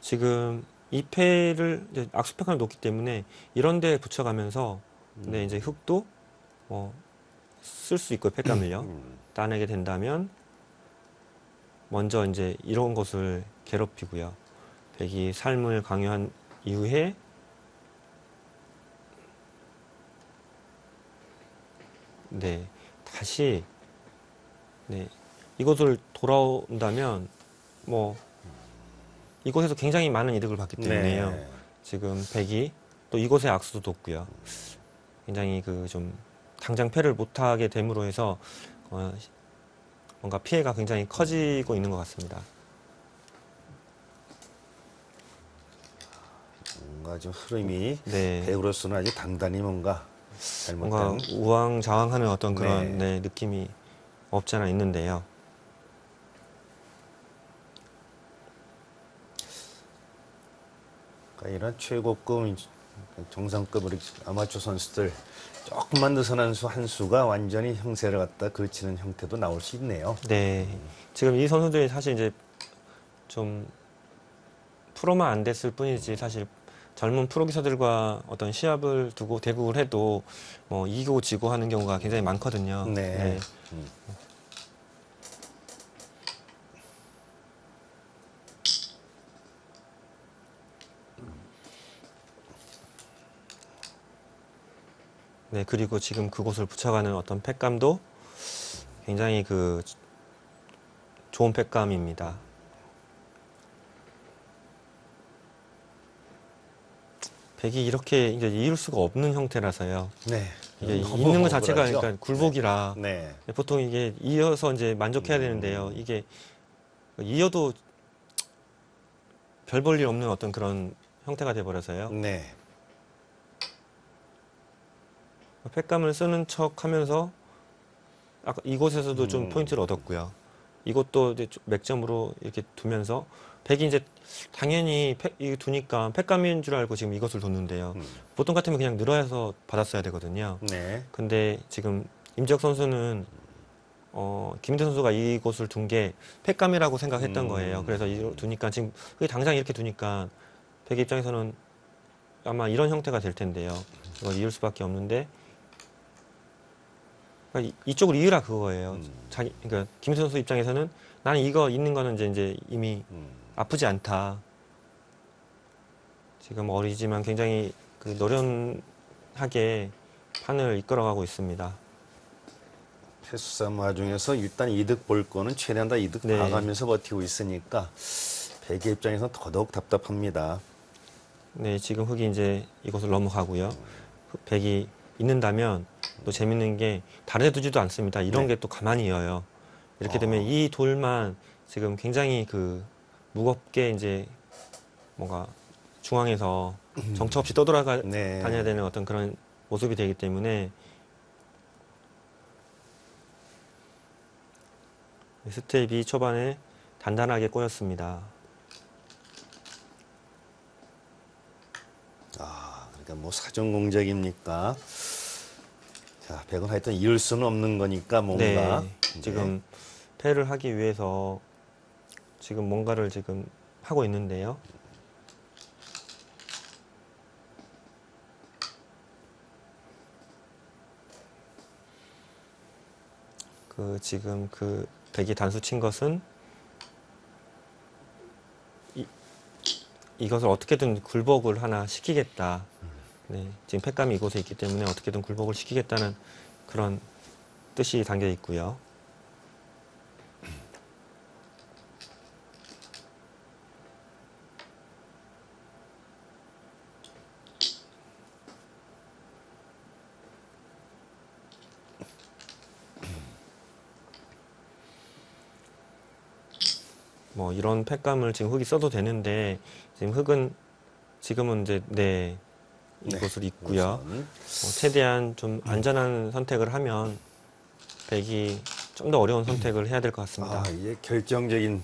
지금 이 패를 이제 악수패감을 놓기 때문에 이런 데에 붙여가면서 근데 이제 흑도 쓸 수 있고 패감을요. 따내게 된다면 먼저 이제 이런 것을 괴롭히고요. 백이 삶을 강요한 이후에 네, 다시 네, 이곳을 돌아온다면 이곳에서 굉장히 많은 이득을 받기 때문에요.
네.
지금 백이 또 이곳에 악수도 뒀고요. 굉장히 좀 당장 패를 못하게 됨으로 해서 뭔가 피해가 굉장히 커지고 있는 것 같습니다.
뭔가 좀 흐름이
네.
백으로서는 아주 단단히 뭔가
뭔가
잘못된
우왕좌왕하는 어떤 그런
네.
느낌이 없지 않아 있는데요.
그러니까 이런 최고급 정상급 우리 아마추어 선수들 조금만 느슨한 한 수가 완전히 형세를 갖다 그르치는 형태도 나올 수 있네요.
네. 지금 이 선수들이 사실 이제 좀 프로만 안 됐을 뿐이지 사실 젊은 프로 기사들과 어떤 시합을 두고 대국을 해도 이기고 지고 하는 경우가 굉장히 많거든요.
네.
네, 그리고 지금 그곳을 붙여가는 어떤 팩감도 굉장히 좋은 팩감입니다. 백이 이렇게 이제 이을 수가 없는 형태라서요.
네.
이게
너무
있는 것 자체가
억울하죠?
그러니까 굴복이라
네.
보통 이게 이어서 이제 만족해야 되는데요. 이게 이어도 별 볼 일 없는 어떤 그런 형태가 돼버려서요.
네.
팩감을 쓰는 척 하면서 아까 이곳에서도 좀 포인트를 얻었고요. 이것도 이제 맥점으로 이렇게 두면서 백이 이제 당연히 두니까 팩감인 줄 알고 지금 이것을 뒀는데요. 보통 같으면 그냥 늘어서 받았어야 되거든요.
네.
근데 지금 임지혁 선수는 김인태 선수가 이곳을 둔 게 팩감이라고 생각했던 거예요. 그래서 두니까 지금 그게 당장 이렇게 두니까 백 입장에서는 아마 이런 형태가 될 텐데요. 이걸 이을 수밖에 없는데 그러니까 이쪽을 이으라 그거예요. 그러니까 김인태 선수 입장에서는 나는 이거 있는 거는 이제 이미 아프지 않다. 지금 어리지만 굉장히 노련하게 판을 이끌어가고 있습니다.
패수싸움 와중에서 일단 이득 볼 거는 최대한 다 이득
네.
봐가면서 버티고 있으니까 백의 입장에서 더더욱 답답합니다.
네, 지금 흑이 이제 이곳을 넘어가고요. 백이 있는다면 또 재밌는 게 다른 데 두지도 않습니다. 이런
네.
게 또 가만히 이어요. 이렇게 되면 이 돌만 지금 굉장히 무겁게 이제 뭔가 중앙에서 정처 없이 떠돌아가
네.
다녀야 되는 어떤 그런 모습이 되기 때문에 스텝이 초반에 단단하게 꼬였습니다.
그러니까 사전 공작입니까? 자, 백은 하여튼 이을 수는 없는 거니까 뭔가.
네, 지금 패를 하기 위해서 지금 뭔가를 지금 하고 있는데요. 지금 백이 단수 친 것은 이것을 어떻게든 굴복을 하나 시키겠다. 네, 지금 패감이 이곳에 있기 때문에 어떻게든 굴복을 시키겠다는 그런 뜻이 담겨 있고요. 뭐 이런 패감을 지금 흙이 써도 되는데 지금 흙은 지금은 이제 이곳을 있고요.
우선.
최대한 좀 안전한 선택을 하면 백이 좀 더 어려운 선택을 해야 될 것 같습니다.
아, 이제 결정적인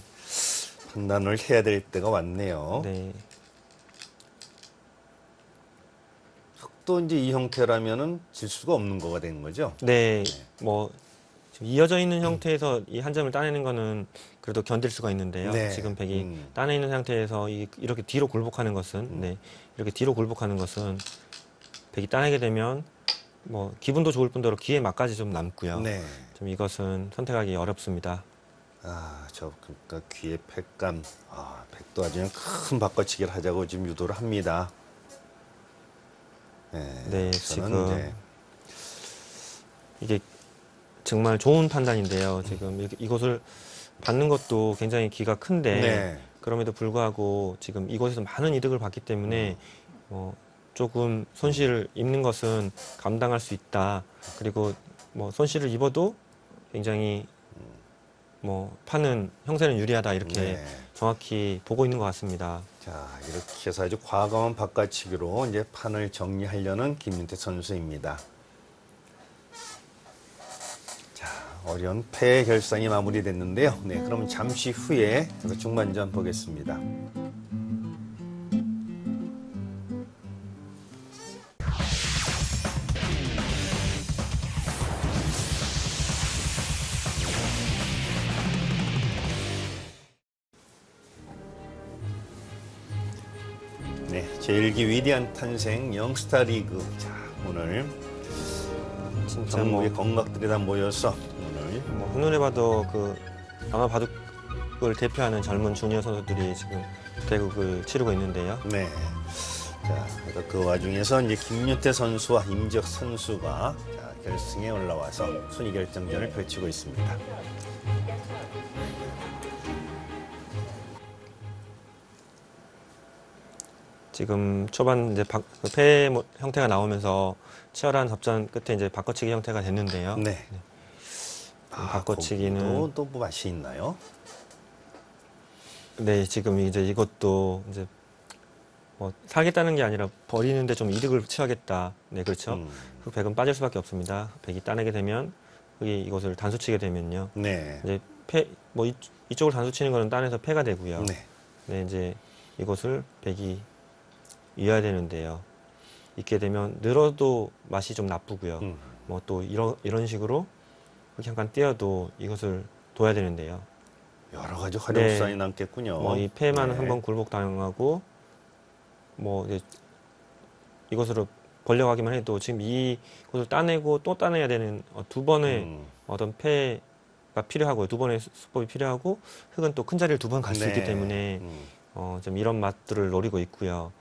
판단을 해야 될 때가 왔네요.
네,
흙도 이제 이 형태라면은 질 수가 없는 거가 된 거죠.
네, 뭐 지금 이어져 있는 형태에서 이 한 점을 따내는 거는 그래도 견딜 수가 있는데요.
네.
지금 백이 따내 있는 상태에서 이렇게 뒤로 굴복하는 것은, 이렇게 뒤로 굴복하는 것은 백이 따내게 되면 뭐 기분도 좋을 뿐더러 귀에 맛까지 좀 남고요.
네.
좀 이것은 선택하기 어렵습니다.
아, 그러니까 귀의 팩감. 아, 백도 아주 큰 바꿔치기를 하자고 지금 유도를 합니다. 네,
네,
저는
지금
이제
이게 정말 좋은 판단인데요. 지금 이곳을 받는 것도 굉장히 기가 큰데
네.
그럼에도 불구하고 지금 이곳에서 많은 이득을 봤기 때문에 조금 손실을 입는 것은 감당할 수 있다. 그리고 뭐 손실을 입어도 굉장히 뭐 파는 형세는 유리하다 이렇게
네.
정확히 보고 있는 것 같습니다.
자, 이렇게 해서 아주 과감한 바꿔치기로 이제 판을 정리하려는 김윤태 선수입니다. 자, 어려운 패 결상이 마무리됐는데요. 네, 그럼 잠시 후에 중반전 보겠습니다. 네, 제1기 위대한 탄생 영스타 리그. 자, 오늘
진짜
전국의 건각들이 다 모여서 오늘
뭐 한눈에 봐도 아마 바둑을 대표하는 젊은 주니어 선수들이 지금 대국을 치르고 있는데요.
네. 자, 그래서 그 와중에서 이제 김윤태 선수와 임지혁 선수가 자, 결승에 올라와서 순위 결정전을 펼치고 있습니다.
지금 초반 이제 패 형태가 나오면서 치열한 접전 끝에 이제 바꿔치기 형태가 됐는데요.
네.
바꿔치기는
또 뭐 맛이 있나요?
네, 지금 이제 이것도 이제 뭐 사겠다는 게 아니라 버리는데 좀 이득을 취하겠다. 네, 그렇죠. 그 백은 빠질 수밖에 없습니다. 백이 따내게 되면 흙이 이것을 단수치게 되면요.
네.
이제 뭐 이쪽을 단수치는 거는 따내서 패가 되고요.
네.
네, 이제 이것을 백이 이어야 되는데요. 있게 되면 늘어도 맛이 좀 나쁘고요. 뭐 또 이런 식으로 이렇게 잠깐 띄어도 이것을 둬야 되는데요.
여러 가지 활용성이 남겠군요.
뭐 이 패만
네.
한번 굴복당하고 뭐 이제 이것으로 벌려가기만 해도 지금 이것을 따내고 또 따내야 되는 두 번의 어떤 패가 필요하고요. 두 번의 수법이 필요하고 흙은 또 큰 자리를 두 번 갈 수
네.
있기 때문에 좀 이런 맛들을 노리고 있고요.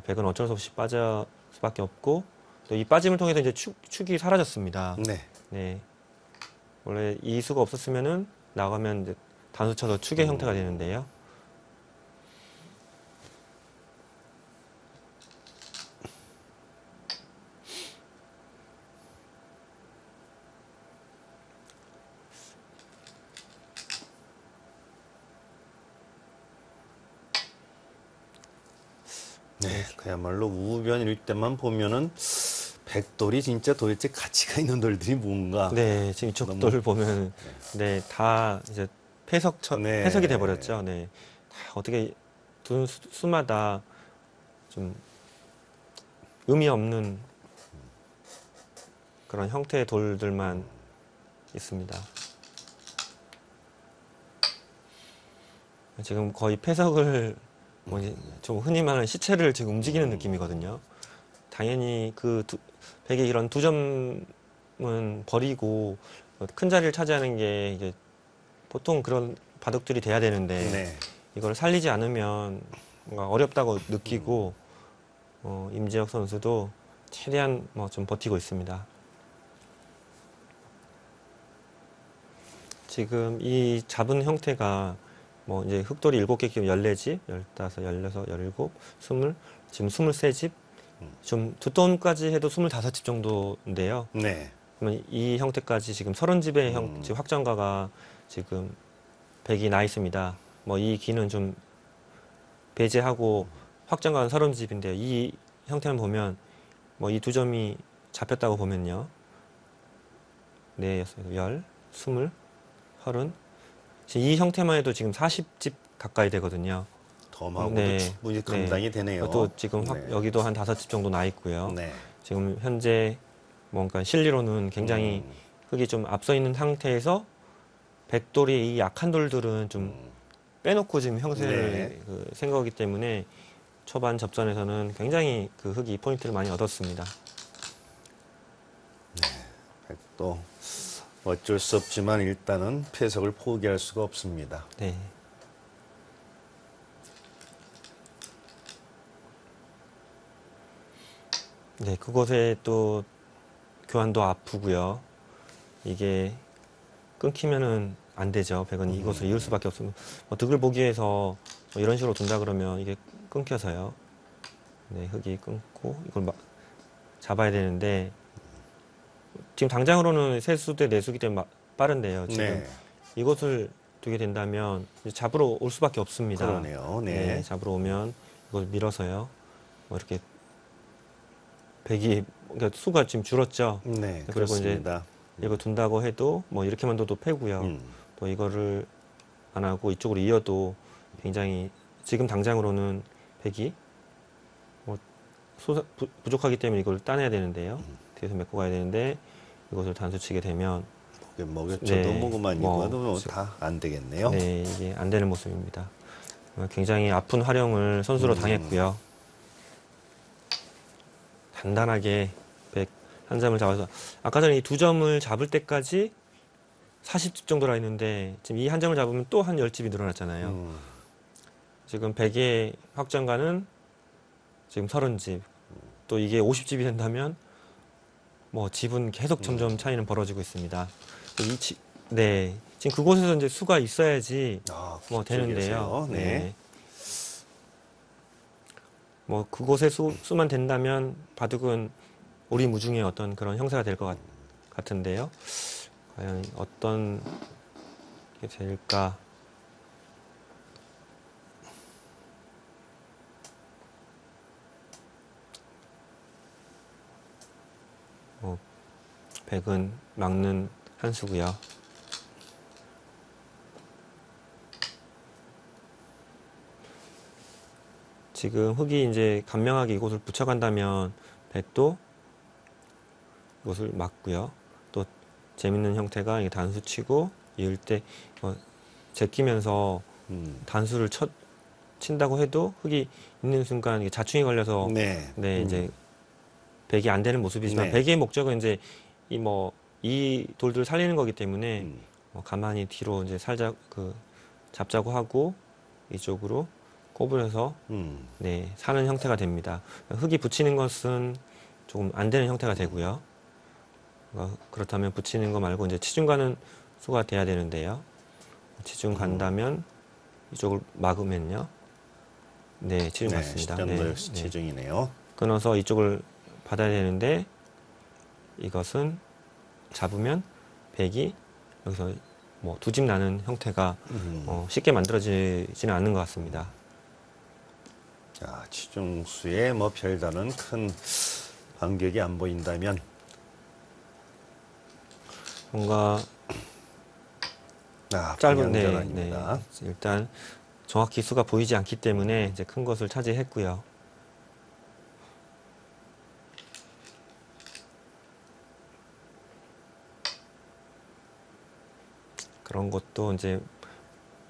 백은 어쩔 수 없이 빠질 수밖에 없고 또 이 빠짐을 통해서 이제 축이 사라졌습니다.
네.
네. 원래 이 수가 없었으면은 나가면 이제 단수 쳐서 축의 형태가 되는데요.
네. 그야말로 우변일 때만 보면은 백돌이 진짜 도대체 가치가 있는 돌들이 뭔가.
네, 지금 이쪽 돌을 보면 네, 다 이제
네.
해석이 돼 버렸죠. 네. 다 어떻게 두 수마다 좀 의미 없는 그런 형태의 돌들만 있습니다. 지금 거의 폐석을 좀 흔히 말하는 시체를 지금 움직이는 느낌이거든요. 당연히 백의 이런 두 점은 버리고 큰 자리를 차지하는 게 이제 보통 그런 바둑들이 돼야 되는데
네.
이걸 살리지 않으면 뭔가 어렵다고 느끼고 임지혁 선수도 최대한 뭐 좀 버티고 있습니다. 지금 이 잡은 형태가 뭐 이제 흑돌이 7개 끼면 14집, 15, 16, 17, 20, 지금 23집, 좀 두tom까지 해도 25집 정도인데요.
네.
그러면 이 형태까지 지금 30집의 지금 확정가가 지금 백이 나 있습니다. 뭐 이 기는 좀 배제하고 확정가는 30집인데요. 이 형태를 보면 뭐 이 두 점이 잡혔다고 보면요. 네, 10, 20, 30. 지금 이 형태만 해도 지금 40집 가까이 되거든요.
덤하고도
네,
충분히
네.
감당이 되네요.
또 지금
네.
여기도 한 5집 정도 나 있고요.
네.
지금 현재 뭔가 실리로는 굉장히 흙이 좀 앞서 있는 상태에서 백돌이 이 약한 돌들은 좀 빼놓고 지금 형세를
네.
생각하기 때문에 초반 접전에서는 굉장히 그 흙이 포인트를 많이 얻었습니다.
백도 어쩔 수 없지만 일단은 패석을 포기할 수가 없습니다.
네. 네, 그곳에 또 교환도 아프고요. 이게 끊기면은 안 되죠. 백은 이곳을 이을 수밖에 없습니다. 뭐 득을 보기 위해서 뭐 이런 식으로 둔다 그러면 이게 끊겨서요. 네, 흙이 끊고 이걸 잡아야 되는데 지금 당장으로는 세수 대 내수기 때문에 빠른데요. 지금
네.
이곳을 두게 된다면 이제 잡으러 올 수밖에 없습니다.
그러네요. 네.
네, 잡으러 오면 이걸 밀어서요. 뭐 이렇게 백이 그러니까 수가 지금 줄었죠.
네.
그리고
그렇습니다.
이거 둔다고 해도 뭐 이렇게만 둬도 패고요. 또 이거를 안 하고 이쪽으로 이어도 굉장히 지금 당장으로는 백이 뭐 부족하기 때문에 이걸 따내야 되는데요. 뒤에서 메고 가야 되는데 이것을 단수치게 되면
먹여쳐도
네,
뭐그만
뭐,
이거도 다 안 되겠네요.
네, 이게 안 되는 모습입니다. 굉장히 아픈 활용을 선수로 당했고요. 단단하게 백 한 점을 잡아서 아까 전에 이 두 점을 잡을 때까지 40집 정도라 했는데 지금 이 한 점을 잡으면 또 한 10집이 늘어났잖아요. 지금 백의 확정가는 지금 30집. 또 이게 50집이 된다면 뭐 집은 계속 점점 차이는 벌어지고 있습니다. 네. 지금 그곳에서 이제 수가 있어야지 뭐 되는데요.
네.
뭐 그곳에 수만 된다면 바둑은 오리무중의 어떤 그런 형사가 될 것 같은데요. 과연 어떤 게 될까? 백은 막는 한 수고요. 지금 흙이 이제 간명하게 이곳을 붙여간다면 백도 이곳을 막고요. 또 재밌는 형태가 이게 단수 치고 이을 때 제끼면서 단수를 친다고 해도 흙이 있는 순간 이게 자충이 걸려서 네, 이제 백이 안 되는 모습이지만
네.
백의 목적은 이제 이 돌들을 살리는 거기 때문에 가만히 뒤로 이제 잡자고 하고 이쪽으로 꼬부려서 네, 사는 형태가 됩니다. 흙이 붙이는 것은 조금 안 되는 형태가 되고요. 그렇다면 붙이는 거 말고 이제 치중 가는 수가 돼야 되는데요. 치중 간다면 이쪽을 막으면요. 네, 치중
네,
갔습니다.
시점도 역시
네.
치중이네요.
끊어서 이쪽을 받아야 되는데 이것은 잡으면 백이 여기서 뭐 두 집 나는 형태가 쉽게 만들어지지는 않는 것 같습니다.
자, 치중수에 뭐 별다른 큰 반격이 안 보인다면
뭔가
짧은
네,
아닙니다.
네. 일단 정확히 수가 보이지 않기 때문에 이제 큰 것을 차지했고요. 그런 것도 이제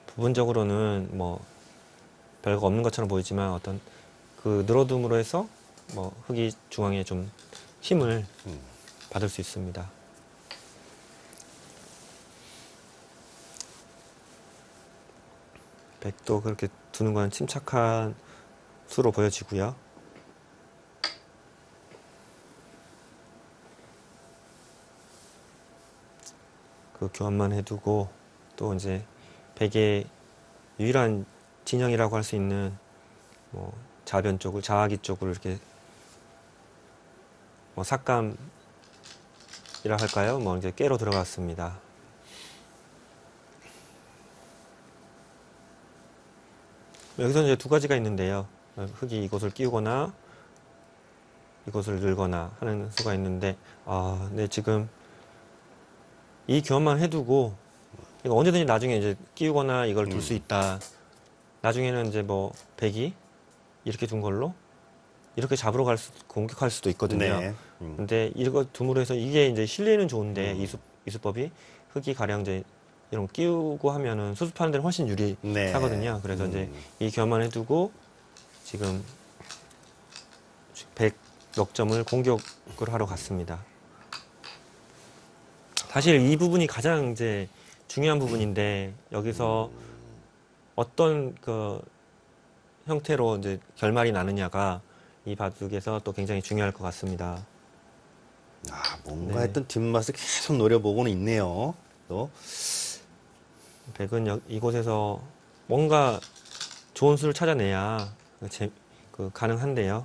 부분적으로는 뭐 별거 없는 것처럼 보이지만 어떤 그 늘어둠으로 해서 뭐 흙이 중앙에 좀 힘을 받을 수 있습니다. 백도 그렇게 두는 건 침착한 수로 보여지고요. 그 교환만 해두고 또 이제 백의 유일한 진영이라고 할 수 있는 뭐 자변 쪽을 자아기 쪽을 이렇게 뭐 삭감이라 할까요? 뭐 이제 깨로 들어갔습니다. 여기서 이제 두 가지가 있는데요. 흙이 이곳을 끼우거나 이곳을 늘거나 하는 수가 있는데, 네, 지금 이 교환만 해두고 이거 언제든지 나중에 이제 끼우거나 이걸 둘 수 있다. 나중에는 이제 뭐 백이 이렇게 둔 걸로 이렇게 잡으러 공격할 수도 있거든요.
네.
근데 이거 둠으로 해서 이게 이제 실리는 좋은데 이수법이 흙이 가량 이제 이런 거 끼우고 하면은 수습하는 데는 훨씬 유리하거든요.
네.
그래서 이제 이 교환만 해두고 지금 100 몇 점을 공격을 하러 갔습니다. 사실 이 부분이 가장 이제 중요한 부분인데 여기서 어떤 그 형태로 이제 결말이 나느냐가 이 바둑에서 또 굉장히 중요할 것 같습니다.
뭔가
네.
했던 뒷맛을 계속 노려보고는 있네요. 또.
백은 이곳에서 뭔가 좋은 수를 찾아내야 가능한데요.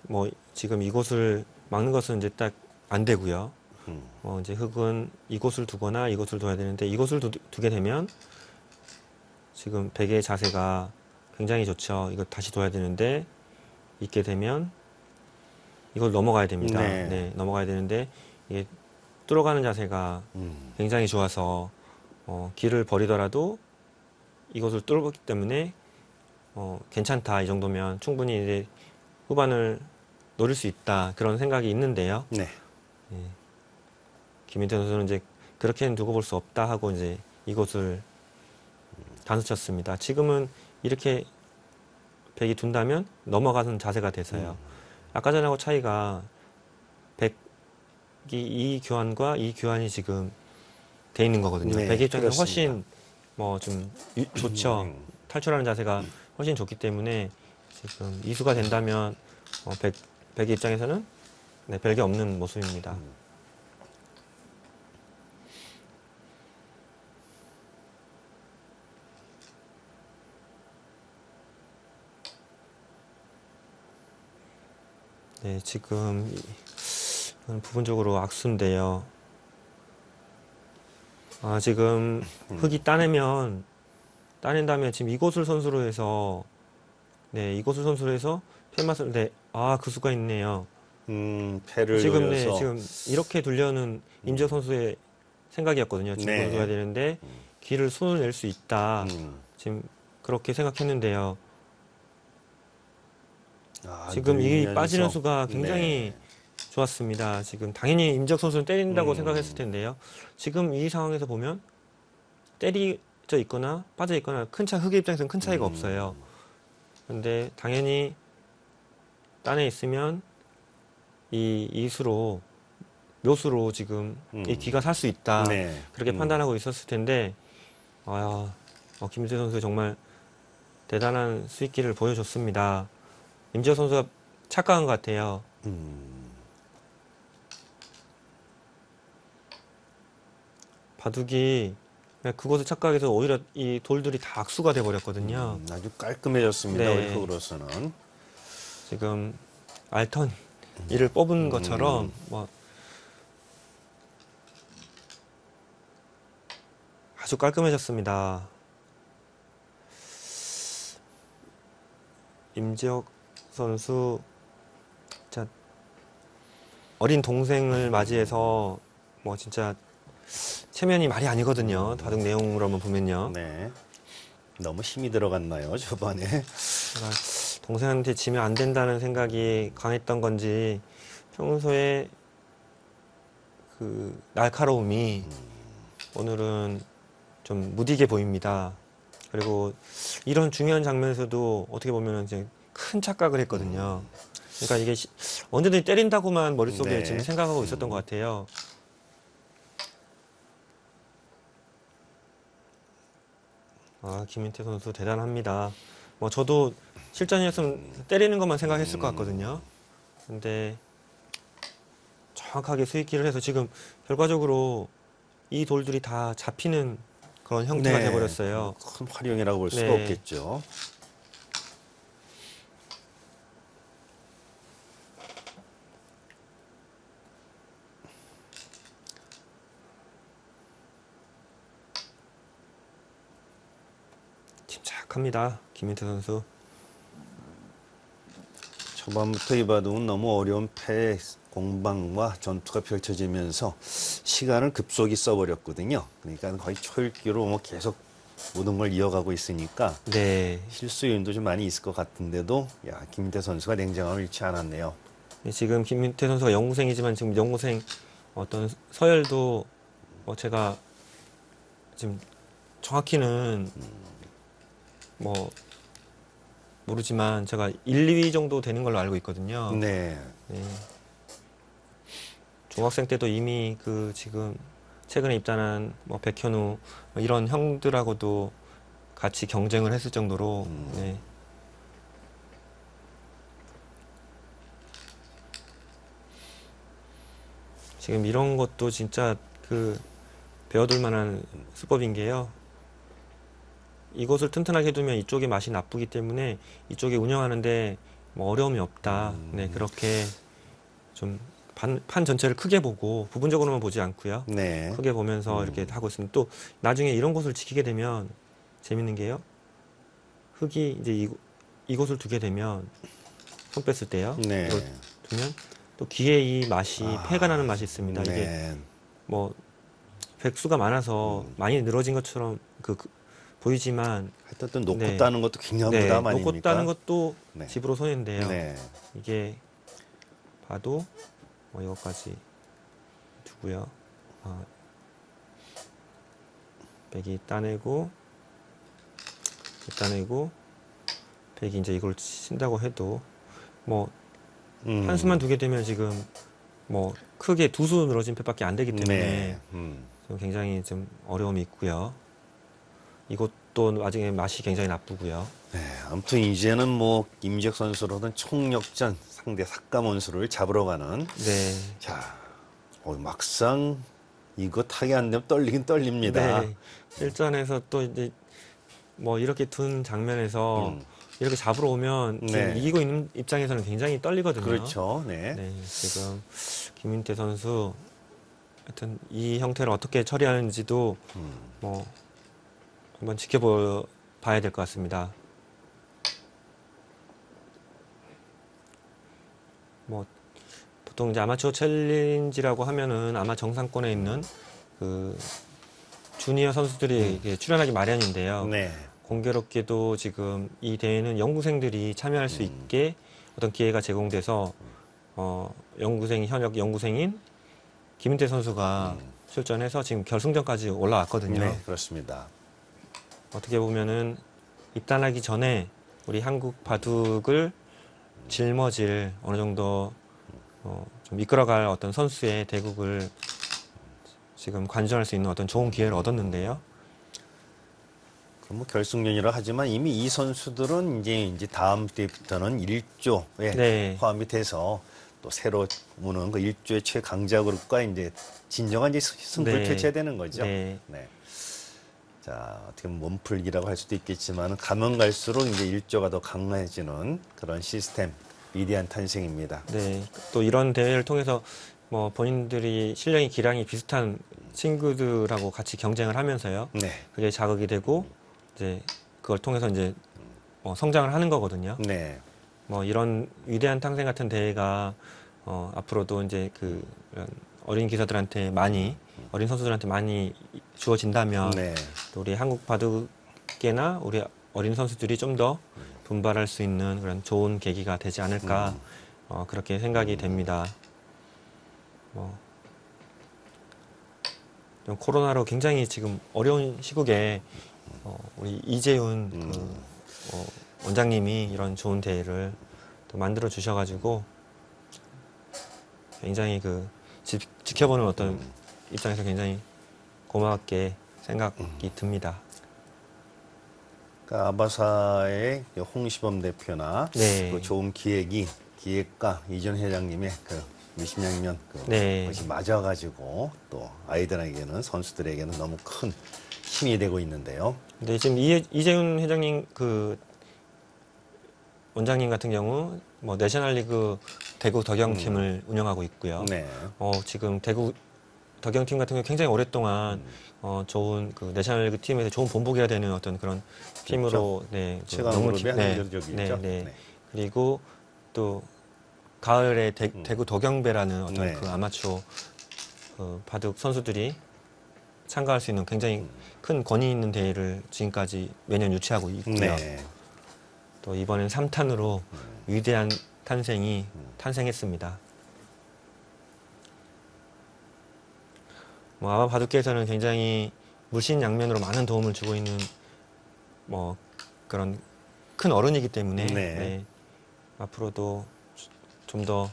뭐 지금 이곳을 막는 것은 이제 딱 안 되고요. 이제 흙은 이곳을 두거나 이곳을 둬야 되는데 이곳을 두게 되면 지금 백의 자세가 굉장히 좋죠. 이거 다시 둬야 되는데 있게 되면 이걸 넘어가야 됩니다.
네.
네, 넘어가야 되는데 이게 뚫어가는 자세가 굉장히 좋아서 길을 버리더라도 이것을 뚫었기 때문에 괜찮다. 이 정도면 충분히 이제 후반을 노릴 수 있다. 그런 생각이 있는데요.
네.
김민태 선수는 이제 그렇게는 두고 볼 수 없다 하고 이제 이곳을 단수 쳤습니다. 지금은 이렇게 백이 둔다면 넘어가는 자세가 돼서요. 아까 전하고 차이가 백이 이 교환과 이 교환이 지금 돼 있는 거거든요.
네,
백의 입장에서
그렇습니다.
훨씬 뭐 좀 좋죠. 탈출하는 자세가 훨씬 좋기 때문에 지금 이수가 된다면 백의 입장에서는 네, 별게 없는 모습입니다. 네, 지금 이건 부분적으로 악수인데요. 지금 흙이 따낸 다음에 지금 이곳을 선수로 해서 네, 이곳을 선수로 해서 팻맛을 네, 그 수가 있네요.
패를
지금
노려서.
네, 지금 이렇게 두려는 임지혁 선수의 생각이었거든요. 지금
네.
둬야 되는데 길을 손을 낼 수 있다. 지금 그렇게 생각했는데요. 지금 이
늘리면서.
빠지는 수가 굉장히
네.
좋았습니다. 지금 당연히 임지혁 선수는 때린다고 생각했을 텐데요. 지금 이 상황에서 보면 때리져 있거나 빠져 있거나 흙의 입장에서는 큰 차이가 없어요. 근데 당연히 딴에 있으면 이 수로 묘수로 지금 이 기가 살 수 있다.
네.
그렇게 판단하고 있었을 텐데 김민재 선수 정말 대단한 수익기를 보여줬습니다. 임지혁 선수가 착각한 것 같아요. 바둑이 그냥 그것을 착각해서 오히려 이 돌들이 다 악수가 돼버렸거든요.
아주 깔끔해졌습니다.
네.
우리 흙으로서는.
지금 알턴 이를 뽑은 것처럼 뭐 아주 깔끔해졌습니다. 임지혁 선수 진짜 어린 동생을 맞이해서 뭐 진짜 체면이 말이 아니거든요. 바둑 내용으로만 보면요.
네. 너무 힘이 들어갔나요, 저번에?
제가 동생한테 지면 안 된다는 생각이 강했던 건지 평소에 그 날카로움이 오늘은 좀 무디게 보입니다. 그리고 이런 중요한 장면에서도 어떻게 보면 이제 큰 착각을 했거든요. 그러니까 이게 언제든지 때린다고만 머릿속에
네.
지금 생각하고 있었던 것 같아요. 아, 김민태 선수 대단합니다. 뭐 저도 실전이었으면 때리는 것만 생각했을 것 같거든요. 근데 정확하게 스위키를 해서 지금 결과적으로 이 돌들이 다 잡히는 그런 형태가
네.
돼버렸어요.
큰 활용이라고 볼 수가
네.
없겠죠.
침착합니다. 김민태 선수.
초반부터 이 바둑은 너무 어려운 패 공방과 전투가 펼쳐지면서 시간을 급속히 써버렸거든요. 그러니까 거의 초읽기로 뭐 계속 모든 걸 이어가고 있으니까
네.
실수 요인도 좀 많이 있을 것 같은데도 야, 김민태 선수가 냉정함을 잃지 않았네요.
지금 김민태 선수가 영구생이지만 지금 영구생 어떤 서열도 제가 지금 정확히는 뭐 모르지만 제가 1, 2위 정도 되는 걸로 알고 있거든요.
네.
네. 중학생 때도 이미 그 지금 최근에 입단한 뭐 백현우 뭐 이런 형들하고도 같이 경쟁을 했을 정도로 네. 지금 이런 것도 진짜 그 배워둘 만한 수법인 게요. 이것을 튼튼하게 두면 이쪽의 맛이 나쁘기 때문에 이쪽에 운영하는데 뭐 어려움이 없다. 네, 그렇게 좀 판 전체를 크게 보고 부분적으로만 보지 않고요.
네.
크게 보면서 이렇게 하고 있습니다. 또 나중에 이런 곳을 지키게 되면 재밌는 게요. 흙이 이제 이곳을 두게 되면 손 뺐을 때요.
네.
이걸 두면 또 귀에 이 맛이 패가 나는 맛이 있습니다. 이게
네.
뭐 백수가 많아서 많이 늘어진 것처럼 보이지만
하여튼 또 놓고
네.
따는 것도 굉장한
네,
부담
놓고
아닙니까?
따는 것도
네.
집으로 손인데요.
네.
이게 봐도 뭐 이것까지 두고요. 백이 따내고 백이 이제 이걸 친다고 해도 뭐 한수만 두게 되면 지금 뭐 크게 두 수 늘어진 패밖에 안 되기 때문에
네.
좀 굉장히 좀 어려움이 있고요. 이것도 나중에 맛이 굉장히 나쁘고요.
네, 아무튼 이제는 뭐 임지혁 선수로는 총력전 상대 삭감원수를 잡으러 가는.
네.
자, 막상 이거 타게 안 되면 떨리긴 떨립니다.
네. 일전에서 또 이제 뭐 이렇게 둔 장면에서 이렇게 잡으러 오면 지금
네.
이기고 있는 입장에서는 굉장히 떨리거든요.
그렇죠. 네.
네, 지금 김민태 선수 하여튼 이 형태를 어떻게 처리하는지도 뭐 한번 지켜봐야 될 것 같습니다. 뭐 보통 이제 아마추어 챌린지라고 하면은 아마 정상권에 있는 그 주니어 선수들이 이렇게 출연하기 마련인데요.
네.
공교롭게도 지금 이 대회는 연구생들이 참여할 수 있게 어떤 기회가 제공돼서 현역 연구생인 김민태 선수가 출전해서 지금 결승전까지 올라왔거든요.
네, 그렇습니다.
어떻게 보면은 입단하기 전에 우리 한국 바둑을 짊어질 어느 정도 좀 이끌어갈 어떤 선수의 대국을 지금 관전할 수 있는 어떤 좋은 기회를 얻었는데요.
그럼 뭐 결승전이라 하지만 이미 이 선수들은 이제 다음 때부터는 1조에
네.
포함이 돼서 또 새로 오는 그 1조의 최강자 그룹과 이제 진정한 이제 승부를
네.
펼쳐야 되는 거죠.
네.
네. 자, 어떻게 보면 몸풀기라고 할 수도 있겠지만 가면 갈수록 이제 1조가 더 강해지는 그런 시스템, 위대한 탄생입니다.
네. 또 이런 대회를 통해서 뭐 본인들이 실력이 기량이 비슷한 친구들하고 같이 경쟁을 하면서요.
네.
그게 자극이 되고 이제 그걸 통해서 이제 성장을 하는 거거든요.
네.
뭐 이런 위대한 탕생 같은 대회가 앞으로도 이제 그 어린 기사들한테 많이 어린 선수들한테 많이 주어진다면
네.
또 우리 한국 바둑계나 우리 어린 선수들이 좀 더 분발할 수 있는 그런 좋은 계기가 되지 않을까 그렇게 생각이 됩니다. 뭐 좀 코로나로 굉장히 지금 어려운 시국에 우리 이재훈 원장님이 이런 좋은 대회를 또 만들어 주셔가지고 굉장히 지켜보는 어떤 입장에서 굉장히 고맙게 생각이 듭니다.
그러니까 아바사의 홍시범 대표나
네.
그 좋은 기획가 이전 회장님의 그 미심양면
네.
것이 맞아가지고 또 아이들에게는 선수들에게는 너무 큰 힘이 되고 있는데요.
근데 지금 이재훈 회장님 원장님 같은 경우 뭐 내셔널리그 대구 덕영팀을 운영하고 있고요.
네.
지금 대구 덕영팀 같은 경우 굉장히 오랫동안 좋은 내셔널리그 팀에서 좋은 본보기가 되는 어떤 그런 팀으로 네,
최강
농구팀,
그룹의
네,
한정적이죠.
네, 네.
네.
그리고 또 가을에 대구 덕영배라는 어떤
네.
그 아마추어 바둑 선수들이 참가할 수 있는 굉장히 큰 권위 있는 대회를 지금까지 매년 유치하고 있고요.
네.
또 이번엔 3탄으로 위대한 탄생이 탄생했습니다. 뭐 아마 바둑계에서는 굉장히 물신양면으로 많은 도움을 주고 있는 뭐 그런 큰 어른이기 때문에
네.
네, 앞으로도 좀 더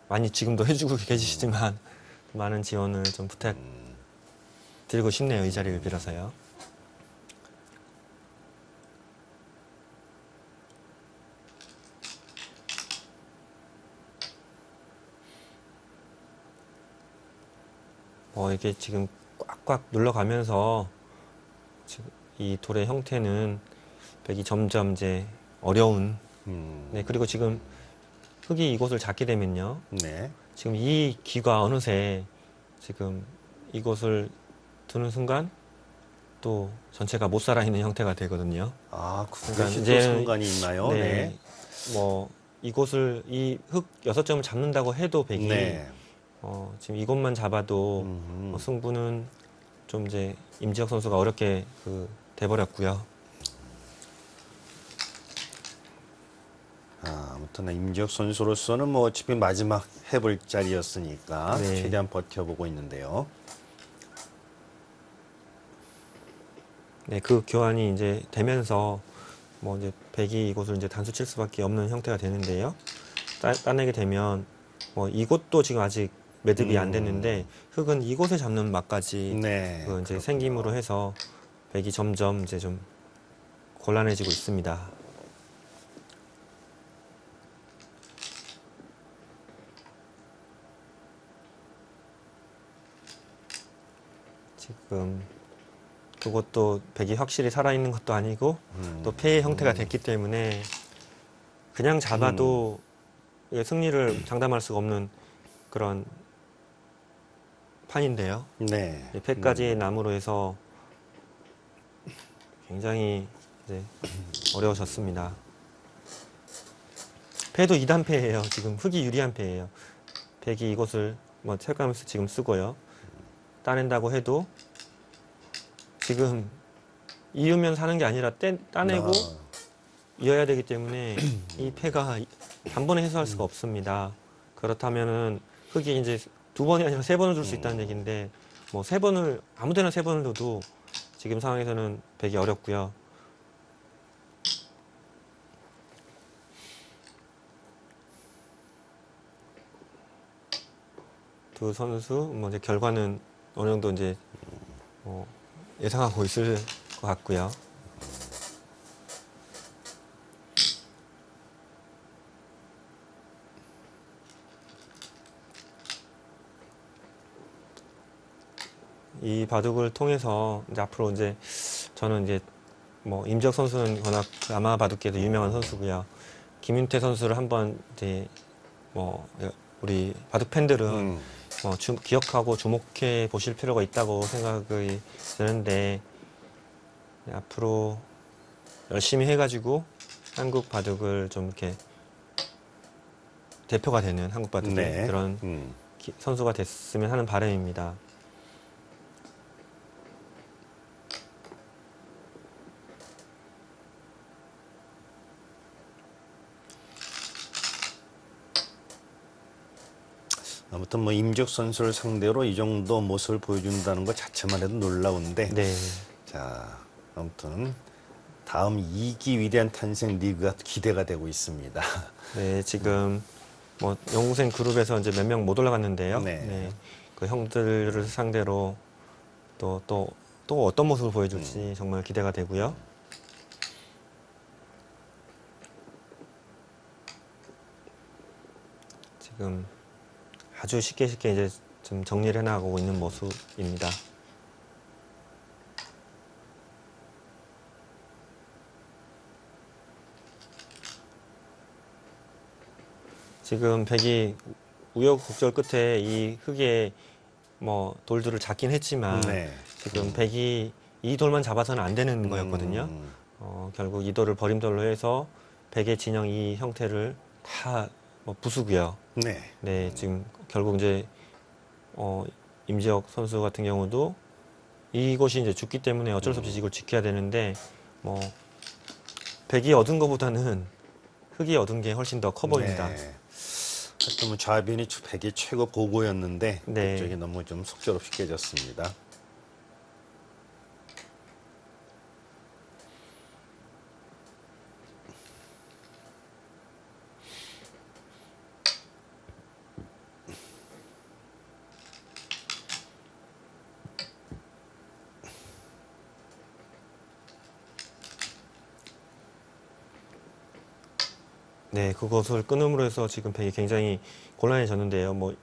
많이 지금도 해주고 계시지만 많은 지원을 좀 부탁드리고 싶네요. 이 자리를 빌어서요. 이게 지금 꽉꽉 눌러가면서 지금 이 돌의 형태는 백이 점점 이제 어려운 네, 그리고 지금 흙이 이곳을 잡게 되면요.
네.
지금 이 기가 어느새 지금 이곳을 두는 순간 또 전체가 못 살아있는 형태가 되거든요.
아, 그것이
그러니까
또
이제는-
순간이 있나요?
네. 뭐 이곳을 이 흙 6점을 잡는다고 해도 백이
네.
지금 이것만 잡아도 승부는 좀 이제 임지혁 선수가 어렵게 돼버렸고요.
아무튼 임지혁 선수로서는 뭐 어차피 마지막 해볼 자리였으니까
네.
최대한 버텨보고 있는데요.
네, 그 교환이 이제 되면서 뭐 이제 백이 이곳을 이제 단수 칠 수밖에 없는 형태가 되는데요. 따내게 되면 뭐 이곳도 지금 아직 매듭이 안 됐는데 흙은 이곳을 잡는 맛까지
네.
이제
그렇군요.
생김으로 해서 백이 점점 이제 좀 곤란해지고 있습니다. 지금 그것도 백이 확실히 살아있는 것도 아니고 또 패의 형태가 됐기 때문에 그냥 잡아도 이게 승리를 장담할 수가 없는 그런 판인데요.
네.
패까지 남으로 해서 굉장히 이제 어려우셨습니다. 패도 2단 패예요. 지금 흙이 유리한 패예요. 백이 이곳을 뭐 체감해서 지금 쓰고요. 따낸다고 해도 지금 이으면 사는 게 아니라 따내고 이어야 되기 때문에 이 패가 단번에 해소할 수가 없습니다. 그렇다면은 흙이 이제 2번이 아니라 3번을 줄 수 있다는 얘기인데 뭐 3번을 아무 데나 3번을 둬도 지금 상황에서는 백이 어렵고요. 두 선수 뭐 이제 결과는 어느 정도 이제 예상하고 있을 것 같고요. 이 바둑을 통해서 이제 앞으로 이제 저는 이제 뭐 임지혁 선수는 워낙 아마 바둑계도 유명한 선수고요. 김윤태 선수를 한번 이제 뭐 우리 바둑 팬들은 기억하고 주목해 보실 필요가 있다고 생각이 드는데 앞으로 열심히 해가지고 한국 바둑을 좀 이렇게 대표가 되는 한국 바둑의
네.
그런 선수가 됐으면 하는 바람입니다.
아무튼 뭐 임지혁 선수를 상대로 이 정도 모습을 보여준다는 것 자체만 해도 놀라운데
네.
자, 아무튼 다음 2기 위대한 탄생 리그가 기대가 되고 있습니다.
네, 지금 뭐 영국생 그룹에서 이제 몇 명 못 올라갔는데요.
네.
네. 그 형들을 상대로 또 어떤 모습을 보여줄지 정말 기대가 되고요. 지금 아주 쉽게 이제 좀 정리를 해나가고 있는 모습입니다. 지금 백이 우여곡절 끝에 이 흙에 뭐 돌들을 잡긴 했지만
네.
지금 백이 이 돌만 잡아서는 안 되는 거였거든요. 결국 이 돌을 버림돌로 해서 백의 진영 이 형태를 다 뭐 부수고요.
네.
네, 지금 결국 이제 임지혁 선수 같은 경우도 이곳이 이제 죽기 때문에 어쩔 수 없이 이걸 지켜야 되는데 뭐 백이 얻은 것보다는 흙이 얻은 게 훨씬 더 커 보입니다.
네. 하여튼 뭐 좌변이 백이 최고 보고였는데
네.
그쪽이 너무 좀 속절없이 깨졌습니다.
네, 그것을 끊음으로 해서 지금 백이 굉장히 곤란해졌는데요. 뭐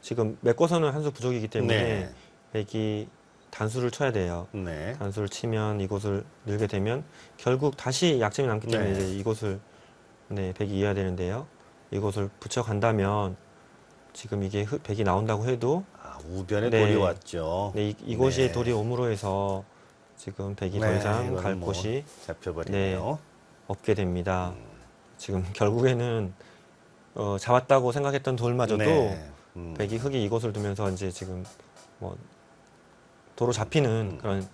지금 메꿔서는 한 수 부족이기 때문에
네.
백이 단수를 쳐야 돼요.
네.
단수를 치면 이곳을 늘게 되면 결국 다시 약점이 남기 때문에
네.
이제 이곳을 백이 이어야 되는데요. 이곳을 붙여간다면 지금 이게 백이 나온다고 해도
아, 우변에
네.
돌이 왔죠.
이곳이
네.
돌이 오므로 해서 지금 백이 더
네,
이상
이거는
갈
뭐
곳이
잡혀버리네요.
없게 됩니다. 지금 결국에는 잡았다고 생각했던 돌마저도
네.
백이 흙이 이곳을 두면서 이제 지금 뭐 도로 잡히는 그런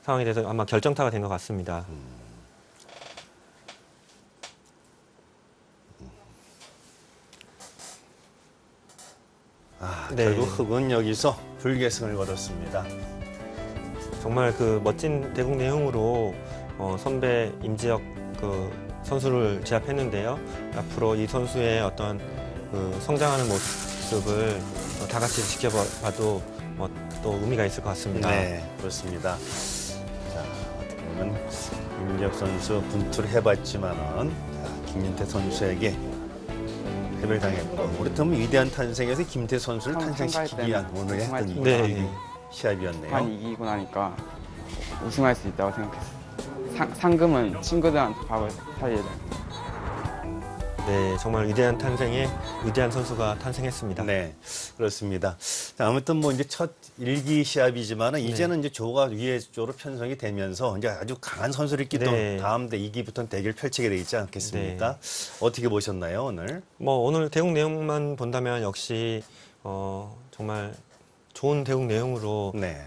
상황이 돼서 아마 결정타가 된 것 같습니다.
아,
네.
결국 흙은 여기서 불계승을 거뒀습니다.
정말 그 멋진 대국 내용으로 선배 임지혁 그 선수를 제압했는데요. 앞으로 이 선수의 어떤 그 성장하는 모습을 다 같이 지켜봐도 또 의미가 있을 것 같습니다.
네, 그렇습니다. 자, 어떻게 보면 임지혁 선수 분투를 해봤지만은 김윤태 선수에게 패배를 당했고 우리 팀은 위대한 탄생에서 김태 선수를 탄생시키기 위한 오늘 했던 이
네.
시합이었네요.
한 이기고 나니까 우승할 수 있다고 생각했어요. 상금은 친구들한테 밥을 사야 돼요.
네, 정말 위대한 탄생에 위대한 선수가 탄생했습니다.
네, 그렇습니다. 자, 아무튼 뭐 이제 첫 일기 시합이지만은 이제는 이제 조가 위에 쪽으로 편성이 되면서 이제 아주 강한 선수들끼리
네.
또 다음 대 2기부터는 대결 펼치게 돼 있지 않겠습니까? 어떻게 보셨나요, 오늘?
뭐 오늘 대국 내용만 본다면 역시 정말 좋은 대국 내용으로
네.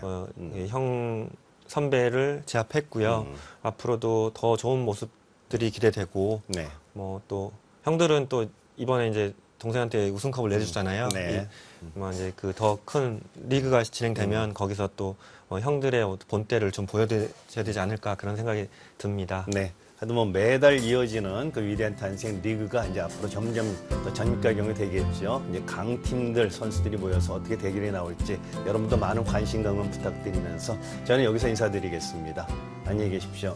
형 선배를 제압했고요. 앞으로도 더 좋은 모습들이 기대되고
네.
뭐 또 형들은 또 이번에 이제 동생한테 우승컵을 내주잖아요.
네.
뭐 이제 그 더 큰 리그가 진행되면 거기서 또 형들의 본때를 좀 보여줘야 되지 않을까 그런 생각이 듭니다.
네. 하여튼 뭐 매달 이어지는 그 위대한 탄생 리그가 이제 앞으로 점점 더 전국가경이 되겠죠. 이제 강팀들 선수들이 모여서 어떻게 대결이 나올지 여러분도 많은 관심 강원 부탁드리면서 저는 여기서 인사드리겠습니다. 안녕히 계십시오.